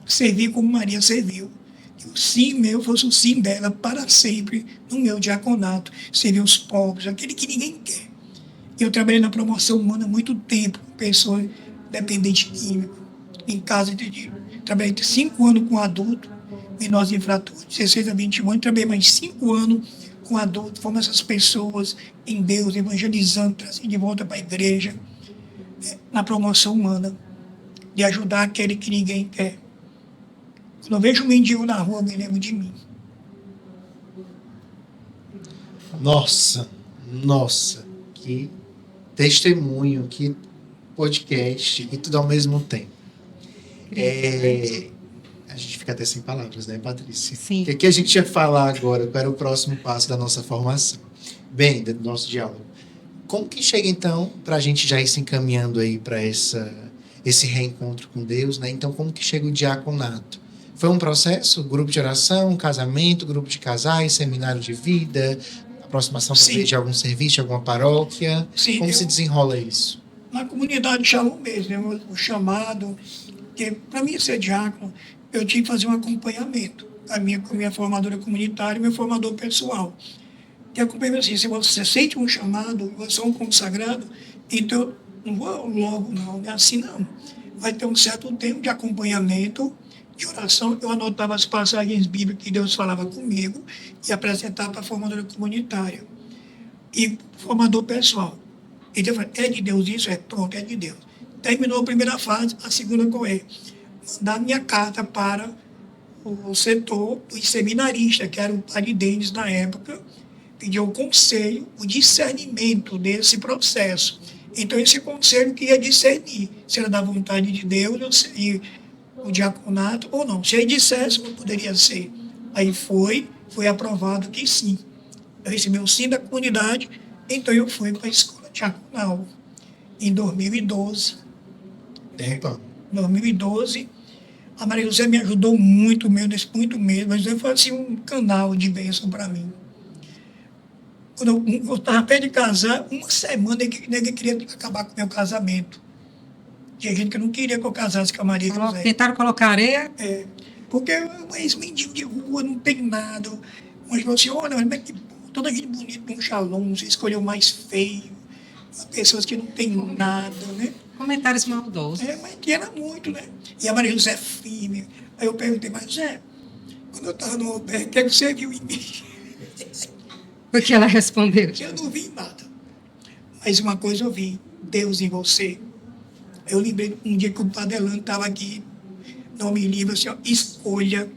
Servir como Maria serviu. Que o sim meu fosse o sim dela para sempre no meu diaconato. Servir os pobres, aquele que ninguém quer. Eu trabalhei na promoção humana há muito tempo, pessoa dependente químico, em casa trabalhei 5 anos com adulto, menores infratores, 16 a 21 anos, trabalhei mais 5 anos com adulto, fomos essas pessoas em Deus, evangelizando, trazendo de volta para a igreja, na promoção humana, de ajudar aquele que ninguém quer. Quando eu vejo um mendigo na rua, eu me lembro de mim. Nossa, que testemunho, que podcast, e tudo ao mesmo tempo. A gente fica até sem palavras, né, Patrícia? Sim. O que a gente ia falar agora? Qual era o próximo passo da nossa formação? Bem, do nosso diálogo. Como que chega, então, para a gente já ir se encaminhando aí para esse reencontro com Deus, né? Então, como que chega o diaconato? Foi um processo? Grupo de oração, casamento, grupo de casais, seminário de vida, aproximação talvez de algum serviço, de alguma paróquia? Sim, como se desenrola isso? Na comunidade Shalom mesmo, o chamado, que para mim ser diácono, eu tinha que fazer um acompanhamento com a minha formadora comunitária e meu formador pessoal. E acompanhamento assim, se você sente um chamado, você é um consagrado, então não vou logo não, é assim não. Vai ter um certo tempo de acompanhamento, de oração, eu anotava as passagens bíblicas que Deus falava comigo e apresentava para a formadora comunitária. E formador pessoal. Ele falou, é de Deus isso? É pronto, é de Deus. Terminou a primeira fase, a segunda qual é? Mandar minha carta para o setor dos seminaristas, que era o padre Denis na época, pediu o conselho, o discernimento desse processo. Então, esse conselho que ia discernir se era da vontade de Deus ou se o diaconato ou não. Se ele dissesse, não poderia ser. Aí foi aprovado que sim. Eu recebi o sim da comunidade, então eu fui para a escola diaconal em 2012. Opa. 2012, a Maria José me ajudou muito mesmo, mas foi assim um canal de bênção para mim. Quando eu estava perto de casar, uma semana ninguém queria acabar com o meu casamento. Tinha gente que não queria que eu casasse com a Maria José. Tentaram colocar areia? Porque esse mendigo de rua não tem nada. Mas falou assim, olha, mas que toda gente bonita, um Shalom, você escolheu o mais feio. Pessoas que não têm nada, né? Comentários maldosos. Mas que era muito, né? E a Maria José firme. Aí eu perguntei, mas José, quando eu estava no albergue, o que você viu em mim? O que ela respondeu? Eu não vi nada. Mas uma coisa eu vi, Deus em você. Eu lembrei um dia que o Padre Elano estava aqui, no meu livro, assim, ó, escolha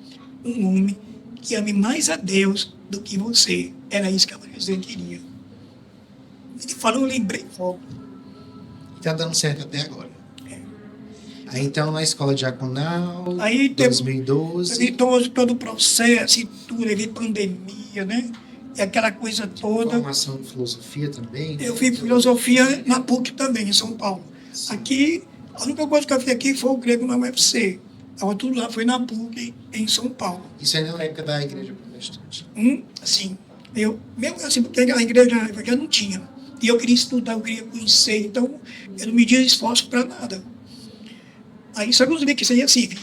um homem que ame mais a Deus do que você. Era isso que a Maria José queria. Ele falou, eu lembrei logo. Está dando certo até agora. Aí, então, na escola diaconal, Aí teve 2012. 2012, todo o processo e tudo, aí veio pandemia, né? E aquela coisa toda. Formação de filosofia também. Eu fiz filosofia na PUC também, em São Paulo. Aqui, a única coisa que eu fiz aqui foi o grego na UFC. Estava tudo lá, foi na PUC, em São Paulo. Isso aí na época da igreja protestante. Assim, mesmo assim, porque a igreja já não tinha. E eu queria estudar, eu queria conhecer, então eu não media esforço para nada. Aí só que eu sabia que isso ia servir,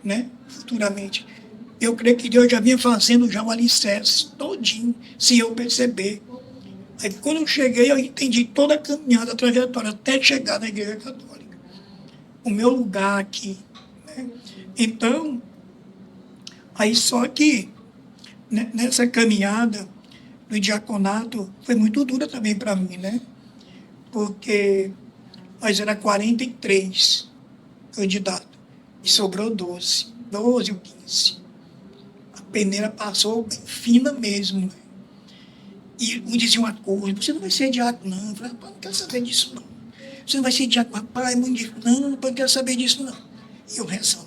né? Futuramente. Eu creio que Deus já vinha fazendo já o alicerce todinho, sem eu perceber. Aí quando eu cheguei, eu entendi toda a caminhada, a trajetória, até chegar na Igreja Católica. O meu lugar aqui, né? Então, aí só que nessa caminhada no diaconato foi muito dura também para mim, né? Porque nós era 43 candidatos e sobrou 12 ou 15. A peneira passou bem fina mesmo, né? E me dizia uma coisa: você não vai ser diácono, não. Eu falei: rapaz, não quero saber disso, não. Você não vai ser diácono, rapaz, é muito difícil. Não, não quero saber disso, não. E eu rezando,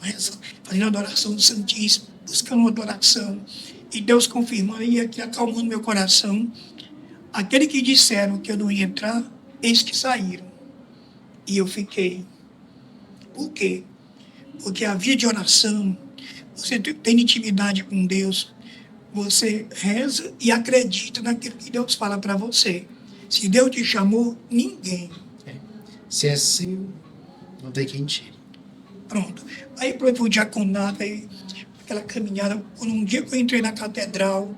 fazendo adoração do Santíssimo, buscando uma adoração. E Deus confirmando e aqui acalmando meu coração. Aqueles que disseram que eu não ia entrar, eles que saíram. E eu fiquei. Por quê? Porque a vida de oração, você tem intimidade com Deus, você reza e acredita naquilo que Deus fala para você. Se Deus te chamou, ninguém. Se é seu, não tem quem tire. Pronto. Aí para o diaconato, aí, aquela caminhada, um dia que eu entrei na catedral,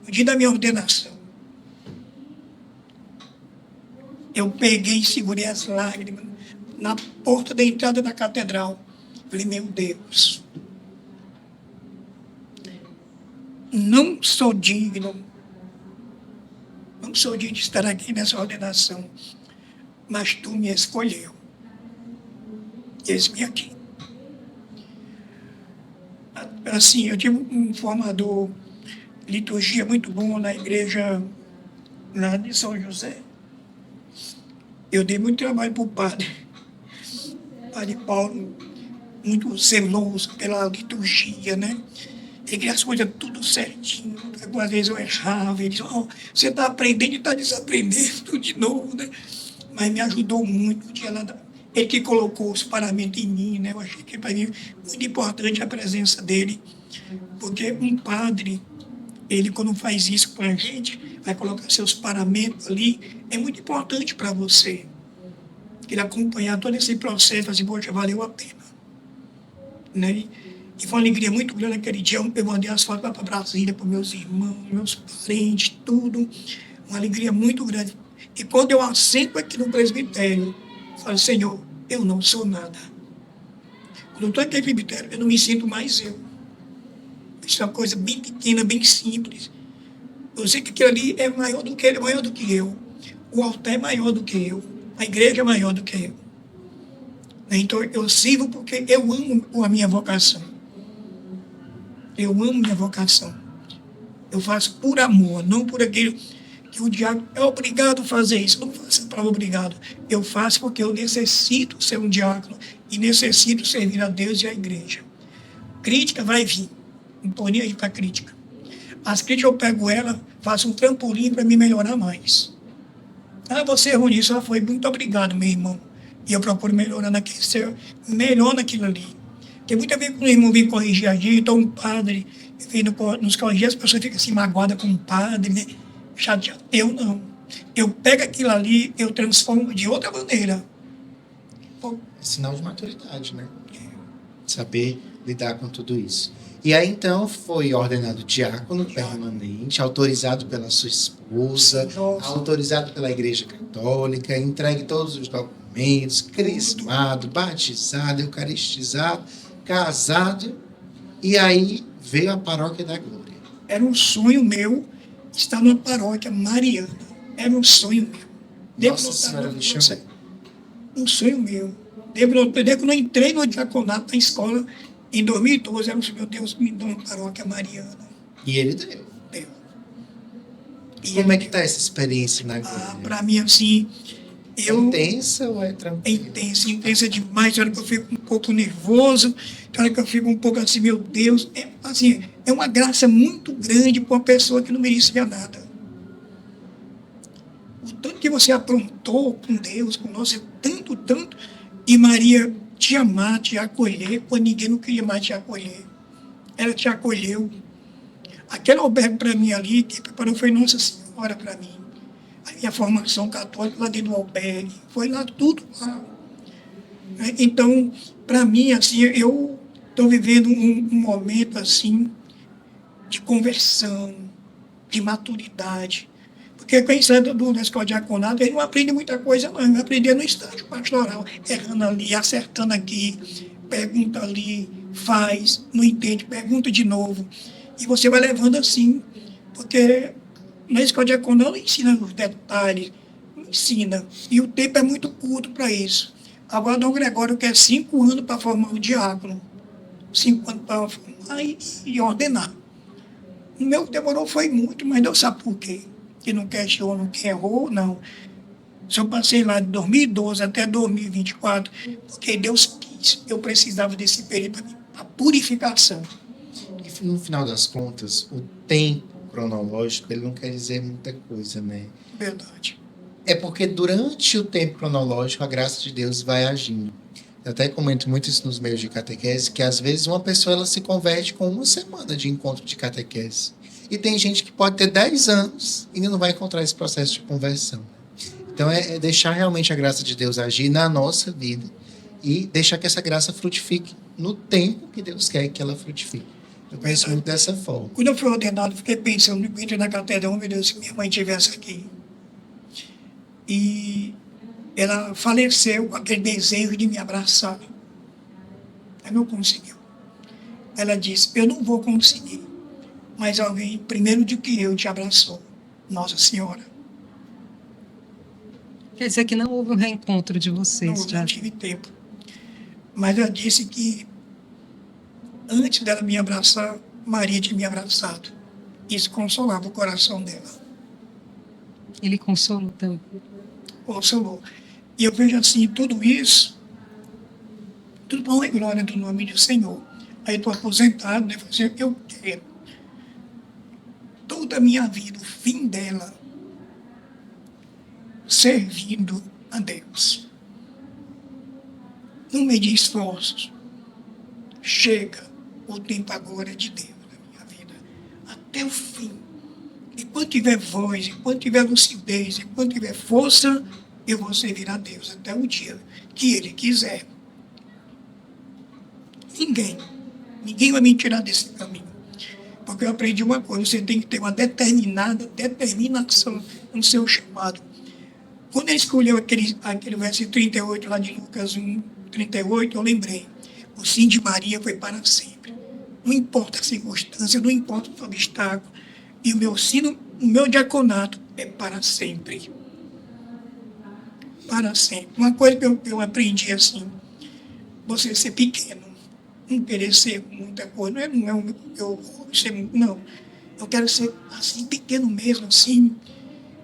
no dia da minha ordenação, eu peguei e segurei as lágrimas na porta da entrada da catedral. Falei: meu Deus, não sou digno de estar aqui nessa ordenação, mas tu me escolheu. Eis-me aqui. Assim, eu tive um formador de liturgia muito bom na igreja lá de São José. Eu dei muito trabalho para o padre Paulo, muito zeloso pela liturgia, né? Ele queria as coisas tudo certinho. Algumas vezes eu errava, ele disse: oh, você está aprendendo e está desaprendendo tudo de novo, né? Mas me ajudou muito. Ele que colocou os paramentos em mim, né? Eu achei que para mim muito importante a presença dele, porque um padre, ele quando faz isso com a gente, vai colocar seus paramentos ali, é muito importante para você. Ele acompanhar todo esse processo, assim: poxa, valeu a pena, né? E foi uma alegria muito grande aquele dia. Eu mandei as fotos para Brasília, para meus irmãos, meus parentes, tudo. Uma alegria muito grande. E quando eu assento aqui no presbitério, eu falo: Senhor, eu não sou nada. Quando eu estou aqui no presbitério, eu não me sinto mais eu. Isso é uma coisa bem pequena, bem simples. Eu sei que aquilo ali é maior do que ele, é maior do que eu. O altar é maior do que eu. A igreja é maior do que eu. Então eu sirvo porque eu amo a minha vocação. Eu amo minha vocação. Eu faço por amor, não por aquilo que o diácono é obrigado a fazer isso. Eu não faço para obrigado. Eu faço porque eu necessito ser um diácono e necessito servir a Deus e a igreja. Crítica vai vir. Não estou nem aí para crítica. As críticas eu pego ela, faço um trampolim para me melhorar mais. Ah, você errou nisso. Ah, foi muito obrigado, meu irmão. E eu procuro melhorar naquilo, ser melhor naquilo ali. Porque muitas vezes quando o irmão vem corrigir a gente, ou um padre vem nos corrigir, as pessoas ficam assim magoadas com o padre, né? Chateado. Eu não. Eu pego aquilo ali, eu transformo de outra maneira. É sinal de maturidade, né? Saber lidar com tudo isso. E aí, então, foi ordenado diácono permanente, autorizado pela sua esposa, autorizado pela Igreja Católica, entregue todos os documentos, crismado, batizado, eucaristizado, casado. E aí veio a Paróquia da Glória. Era um sonho meu estar numa paróquia mariana. Era um sonho meu. Nossa Senhora me chamou. Um sonho meu. Desde quando eu entrei no diaconato na escola, em 2012, era um sonho: Deus me deu uma paróquia mariana. E ele deu. Deu. E como é que está essa experiência na Glória? Para mim, assim, É intensa ou é É tranquila? intensa demais. Tem hora que eu fico um pouco nervoso, tem hora que eu fico um pouco assim, meu Deus. Assim, é uma graça muito grande para uma pessoa que não merecia nada. O tanto que você aprontou com Deus, com nós, é tanto, tanto. E Maria te amar, te acolher, quando ninguém não queria mais te acolher. Ela te acolheu. Aquele albergue para mim ali, que preparou foi Nossa Senhora para mim. A minha formação católica lá dentro do albergue, foi lá tudo lá. Então, para mim, assim, eu estou vivendo um momento assim de conversão, de maturidade. Porque quem sai da escola de diaconato, ele não aprende muita coisa, não. Ele vai aprender no estágio pastoral, errando ali, acertando aqui, pergunta ali, faz, não entende, pergunta de novo. E você vai levando assim, porque na escola de diaconato não ensina os detalhes, não ensina. E o tempo é muito curto para isso. Agora, Dom Gregório quer 5 anos para formar um diácono, 5 anos para formar e ordenar. O meu demorou foi muito, mas Deus sabe por quê. Que não questiono quem errou, não. Se eu passei lá de 2012 até 2024, porque Deus quis, eu precisava desse período para purificação. E no final das contas, o tempo cronológico, ele não quer dizer muita coisa, né? Verdade. É porque durante o tempo cronológico, a graça de Deus vai agindo. Eu até comento muito isso nos meios de catequese, que às vezes uma pessoa ela se converte com 1 semana de encontro de catequese. E tem gente que pode ter 10 anos e ainda não vai encontrar esse processo de conversão. Então é deixar realmente a graça de Deus agir na nossa vida e deixar que essa graça frutifique no tempo que Deus quer que ela frutifique. Eu penso muito dessa forma. Quando eu fui ordenado, fiquei pensando, entrei na catedral, meu Deus, se minha mãe estivesse aqui. E ela faleceu com aquele desejo de me abraçar. Ela não conseguiu. Ela disse, eu não vou conseguir, mas alguém primeiro do que eu te abraçou, Nossa Senhora. Quer dizer que não houve um reencontro de vocês, Não tive tempo. Mas ela disse que antes dela me abraçar, Maria tinha me abraçado. Isso consolava o coração dela. Ele consolou também. Consolou. E eu vejo assim, tudo isso, tudo para honra e glória do nome do Senhor. Aí estou aposentado, né? Falei assim, eu quero toda a minha vida, o fim dela, servindo a Deus. Não medir esforços. Chega o tempo agora de Deus na minha vida. Até o fim. Enquanto tiver voz, enquanto tiver lucidez, enquanto tiver força, eu vou servir a Deus até o dia que Ele quiser. Ninguém vai me tirar desse caminho. Porque eu aprendi uma coisa, você tem que ter uma determinação no seu chamado. Quando ele escolheu aquele versículo 38 lá de Lucas 1, 38, eu lembrei. O sim de Maria foi para sempre. Não importa a circunstância, não importa o obstáculo. E o meu sino, o meu diaconato é para sempre. Para sempre. Uma coisa que eu aprendi assim, você ser pequeno, não querer ser muita coisa, não é eu ser muito, não. Eu quero ser assim, pequeno mesmo, assim,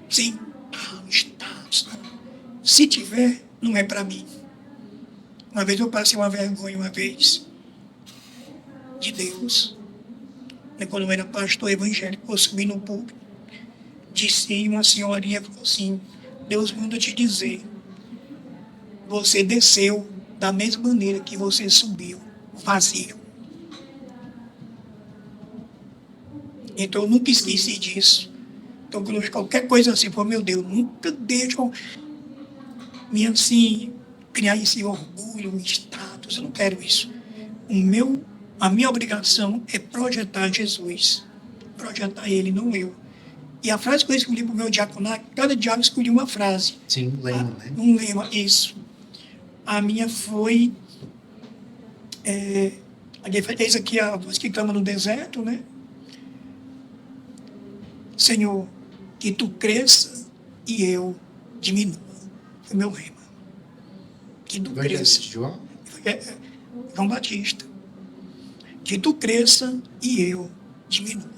sem status. Se tiver, não é para mim. Uma vez eu passei uma vergonha, de Deus. Quando eu era pastor evangélico, eu subi no púlpito, disse uma senhorinha, falou assim, Deus manda te dizer, você desceu da mesma maneira que você subiu, vazio. Então eu nunca esqueci disso. Então quando qualquer coisa assim, pô, meu Deus, nunca deixo me assim, criar esse orgulho, status, eu não quero isso. A minha obrigação é projetar Jesus, projetar Ele, não eu. E a frase que eu escolhi para o meu diaconato, cada diácono escolheu uma frase. Sim, um lema, né? Um lema, isso. A minha foi, eis aqui a voz que clama no deserto, né? Senhor, que tu cresça e eu diminua. Foi meu lema. Que tu cresça. João? João Batista. Que tu cresça e eu diminua.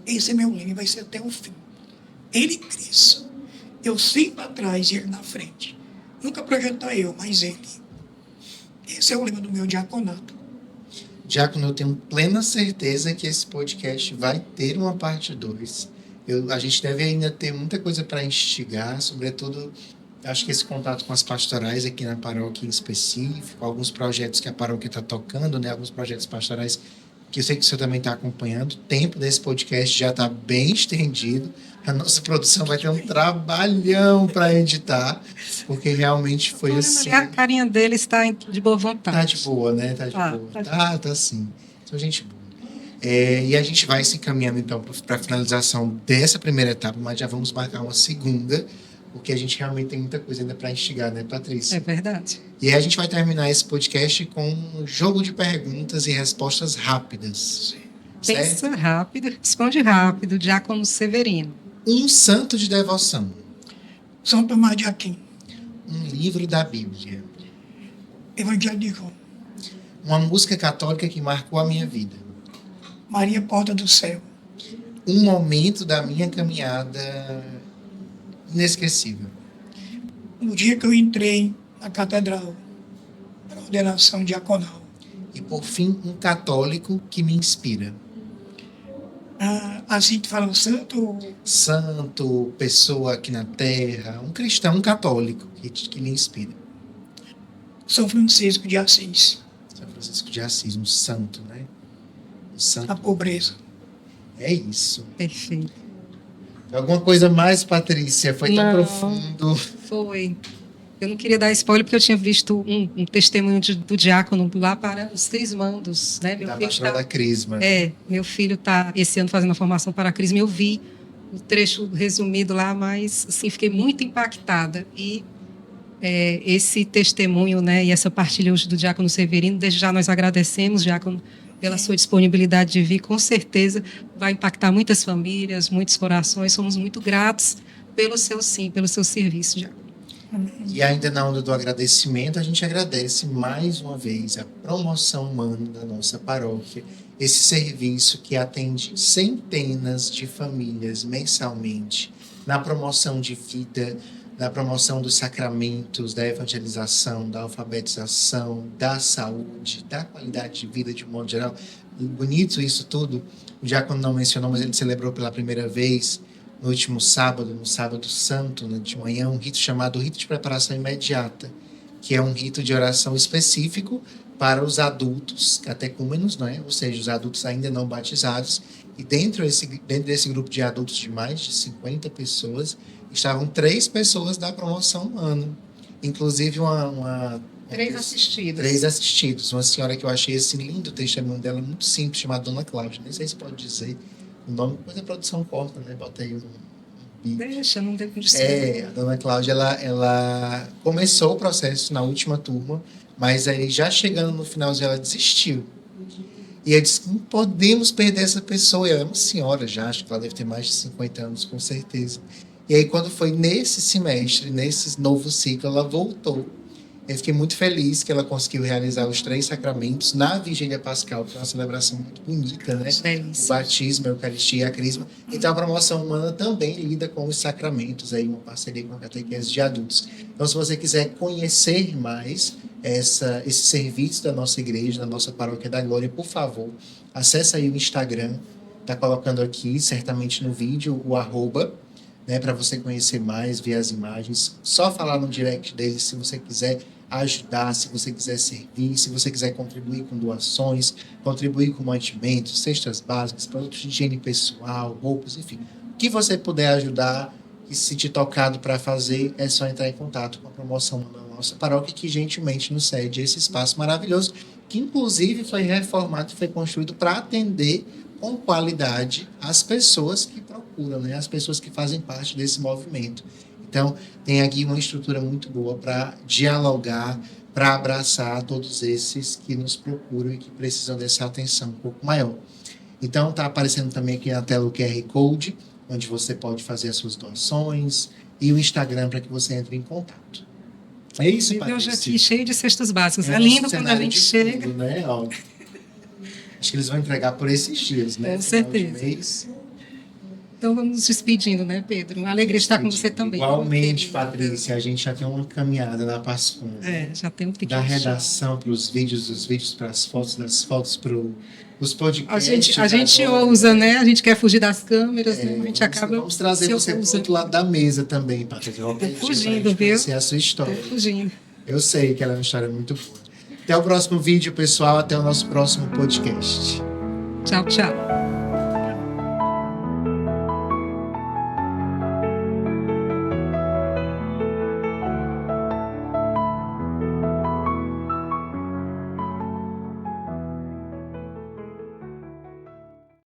Esse é meu lema, vai ser até o fim. Ele cresça. Eu sempre atrás e ele na frente. Nunca projetar eu, mas ele. Esse é o lema do meu diaconato. Diácono, eu tenho plena certeza que esse podcast vai ter uma parte 2. A gente deve ainda ter muita coisa para instigar, sobretudo, acho que esse contato com as pastorais aqui na paróquia em específico, alguns projetos que a paróquia está tocando, né, alguns projetos pastorais que eu sei que o senhor também está acompanhando. O tempo desse podcast já está bem estendido. A nossa produção vai ter um trabalhão para editar, porque realmente foi assim. A carinha dele está de boa vontade. Tá de boa, né? Tá de boa. Tá sim. São gente boa. E a gente vai se encaminhando, então, para a finalização dessa primeira etapa, mas já vamos marcar uma segunda, porque a gente realmente tem muita coisa ainda para instigar, né, Patrícia? É verdade. E aí a gente vai terminar esse podcast com um jogo de perguntas e respostas rápidas. Pensa rápido, responde rápido, Diácono Severino. Um santo de devoção. São Tomás de Aquino. Um livro da Bíblia. Evangelho de João. Uma música católica que marcou a minha vida. Maria Porta do Céu. Um momento da minha caminhada inesquecível. No dia que eu entrei na catedral para a ordenação diaconal. E, por fim, um católico que me inspira. Assim que fala santo? Santo, pessoa aqui na Terra, um cristão, um católico que lhe inspira. São Francisco de Assis. São Francisco de Assis, um santo, né? Um santo. A pobreza. É isso. Perfeito. Alguma coisa mais, Patrícia? Foi tão Não. profundo. Foi. Eu não queria dar spoiler porque eu tinha visto um testemunho do diácono lá para os Crismandos, né? Da pastoral da Crisma. Meu filho está esse ano fazendo a formação para a Crisma. Eu vi o trecho resumido lá, mas assim, fiquei muito impactada. E esse testemunho, né, e essa partilha hoje do diácono Severino, desde já nós agradecemos, diácono, pela sua disponibilidade de vir. Com certeza vai impactar muitas famílias, muitos corações. Somos muito gratos pelo seu sim, pelo seu serviço, diácono. E ainda na onda do agradecimento, a gente agradece mais uma vez a promoção humana da nossa paróquia, esse serviço que atende centenas de famílias mensalmente, na promoção de vida, na promoção dos sacramentos, da evangelização, da alfabetização, da saúde, da qualidade de vida de um modo geral. Bonito isso tudo. O diácono não mencionou, mas ele celebrou pela primeira vez no último sábado, no sábado santo, né, de manhã, um rito chamado rito de preparação imediata, que é um rito de oração específico para os adultos catecúmenos, né? Ou seja, os adultos ainda não batizados. E dentro desse grupo de adultos de mais de 50 pessoas, estavam 3 pessoas da promoção humana. Inclusive Três assistidos. 3 assistidos. Uma senhora que eu achei esse lindo testemunho dela, muito simples, chamada Dona Cláudia. Nem sei se pode dizer o nome, depois a produção corta, né? Bota aí Deixa, não devo dizer. a Dona Cláudia, ela começou o processo na última turma, mas aí já chegando no finalzinho ela desistiu. E eu disse, não podemos perder essa pessoa. E ela é uma senhora já, acho que ela deve ter mais de 50 anos, com certeza. E aí quando foi nesse semestre, nesse novo ciclo, ela voltou. Eu fiquei muito feliz que ela conseguiu realizar os 3 sacramentos na Vigília Pascal, que é uma celebração muito bonita, né? O batismo, a Eucaristia e a Crisma. Então, a promoção humana também lida com os sacramentos, aí, uma parceria com a catequese de adultos. Então, se você quiser conhecer mais esse serviço da nossa igreja, da nossa Paróquia da Glória, por favor, acesse aí o Instagram, está colocando aqui, certamente no vídeo, o @ né, para você conhecer mais, ver as imagens. Só falar no direct dele se você quiser ajudar, se você quiser servir, se você quiser contribuir com doações, contribuir com mantimentos, cestas básicas, produtos de higiene pessoal, roupas, enfim. O que você puder ajudar e se sentir tocado para fazer, é só entrar em contato com a promoção da nossa paróquia, que gentilmente nos cede esse espaço maravilhoso, que inclusive foi reformado e foi construído para atender com qualidade as pessoas que procuram, né? As pessoas que fazem parte desse movimento. Então, tem aqui uma estrutura muito boa para dialogar, para abraçar todos esses que nos procuram e que precisam dessa atenção um pouco maior. Então, está aparecendo também aqui na tela o QR Code, onde você pode fazer as suas doações, e o Instagram para que você entre em contato. É isso, Patrícia? Hoje aqui cheio de cestas básicas. É lindo quando a gente chega. Tudo, né? Ó, acho que eles vão entregar por esses dias, né? Com certeza. Então vamos nos despedindo, né, Pedro? Uma alegria estar com você também. Igualmente, Patrícia, a gente já tem uma caminhada na Pascua. Já tem um pequeno Da show. redação para os vídeos, dos vídeos para as fotos, das fotos para os podcasts. A gente agora. ousa, né? A gente quer fugir das câmeras, né? A gente acaba. Vamos trazer se você para o ousa. outro lado da mesa também, Patrícia. Tô fugindo, viu? Conhecer a sua história. Tô fugindo. Eu sei que ela é uma história muito boa. Até o próximo vídeo, pessoal. Até o nosso próximo podcast. Tchau, tchau.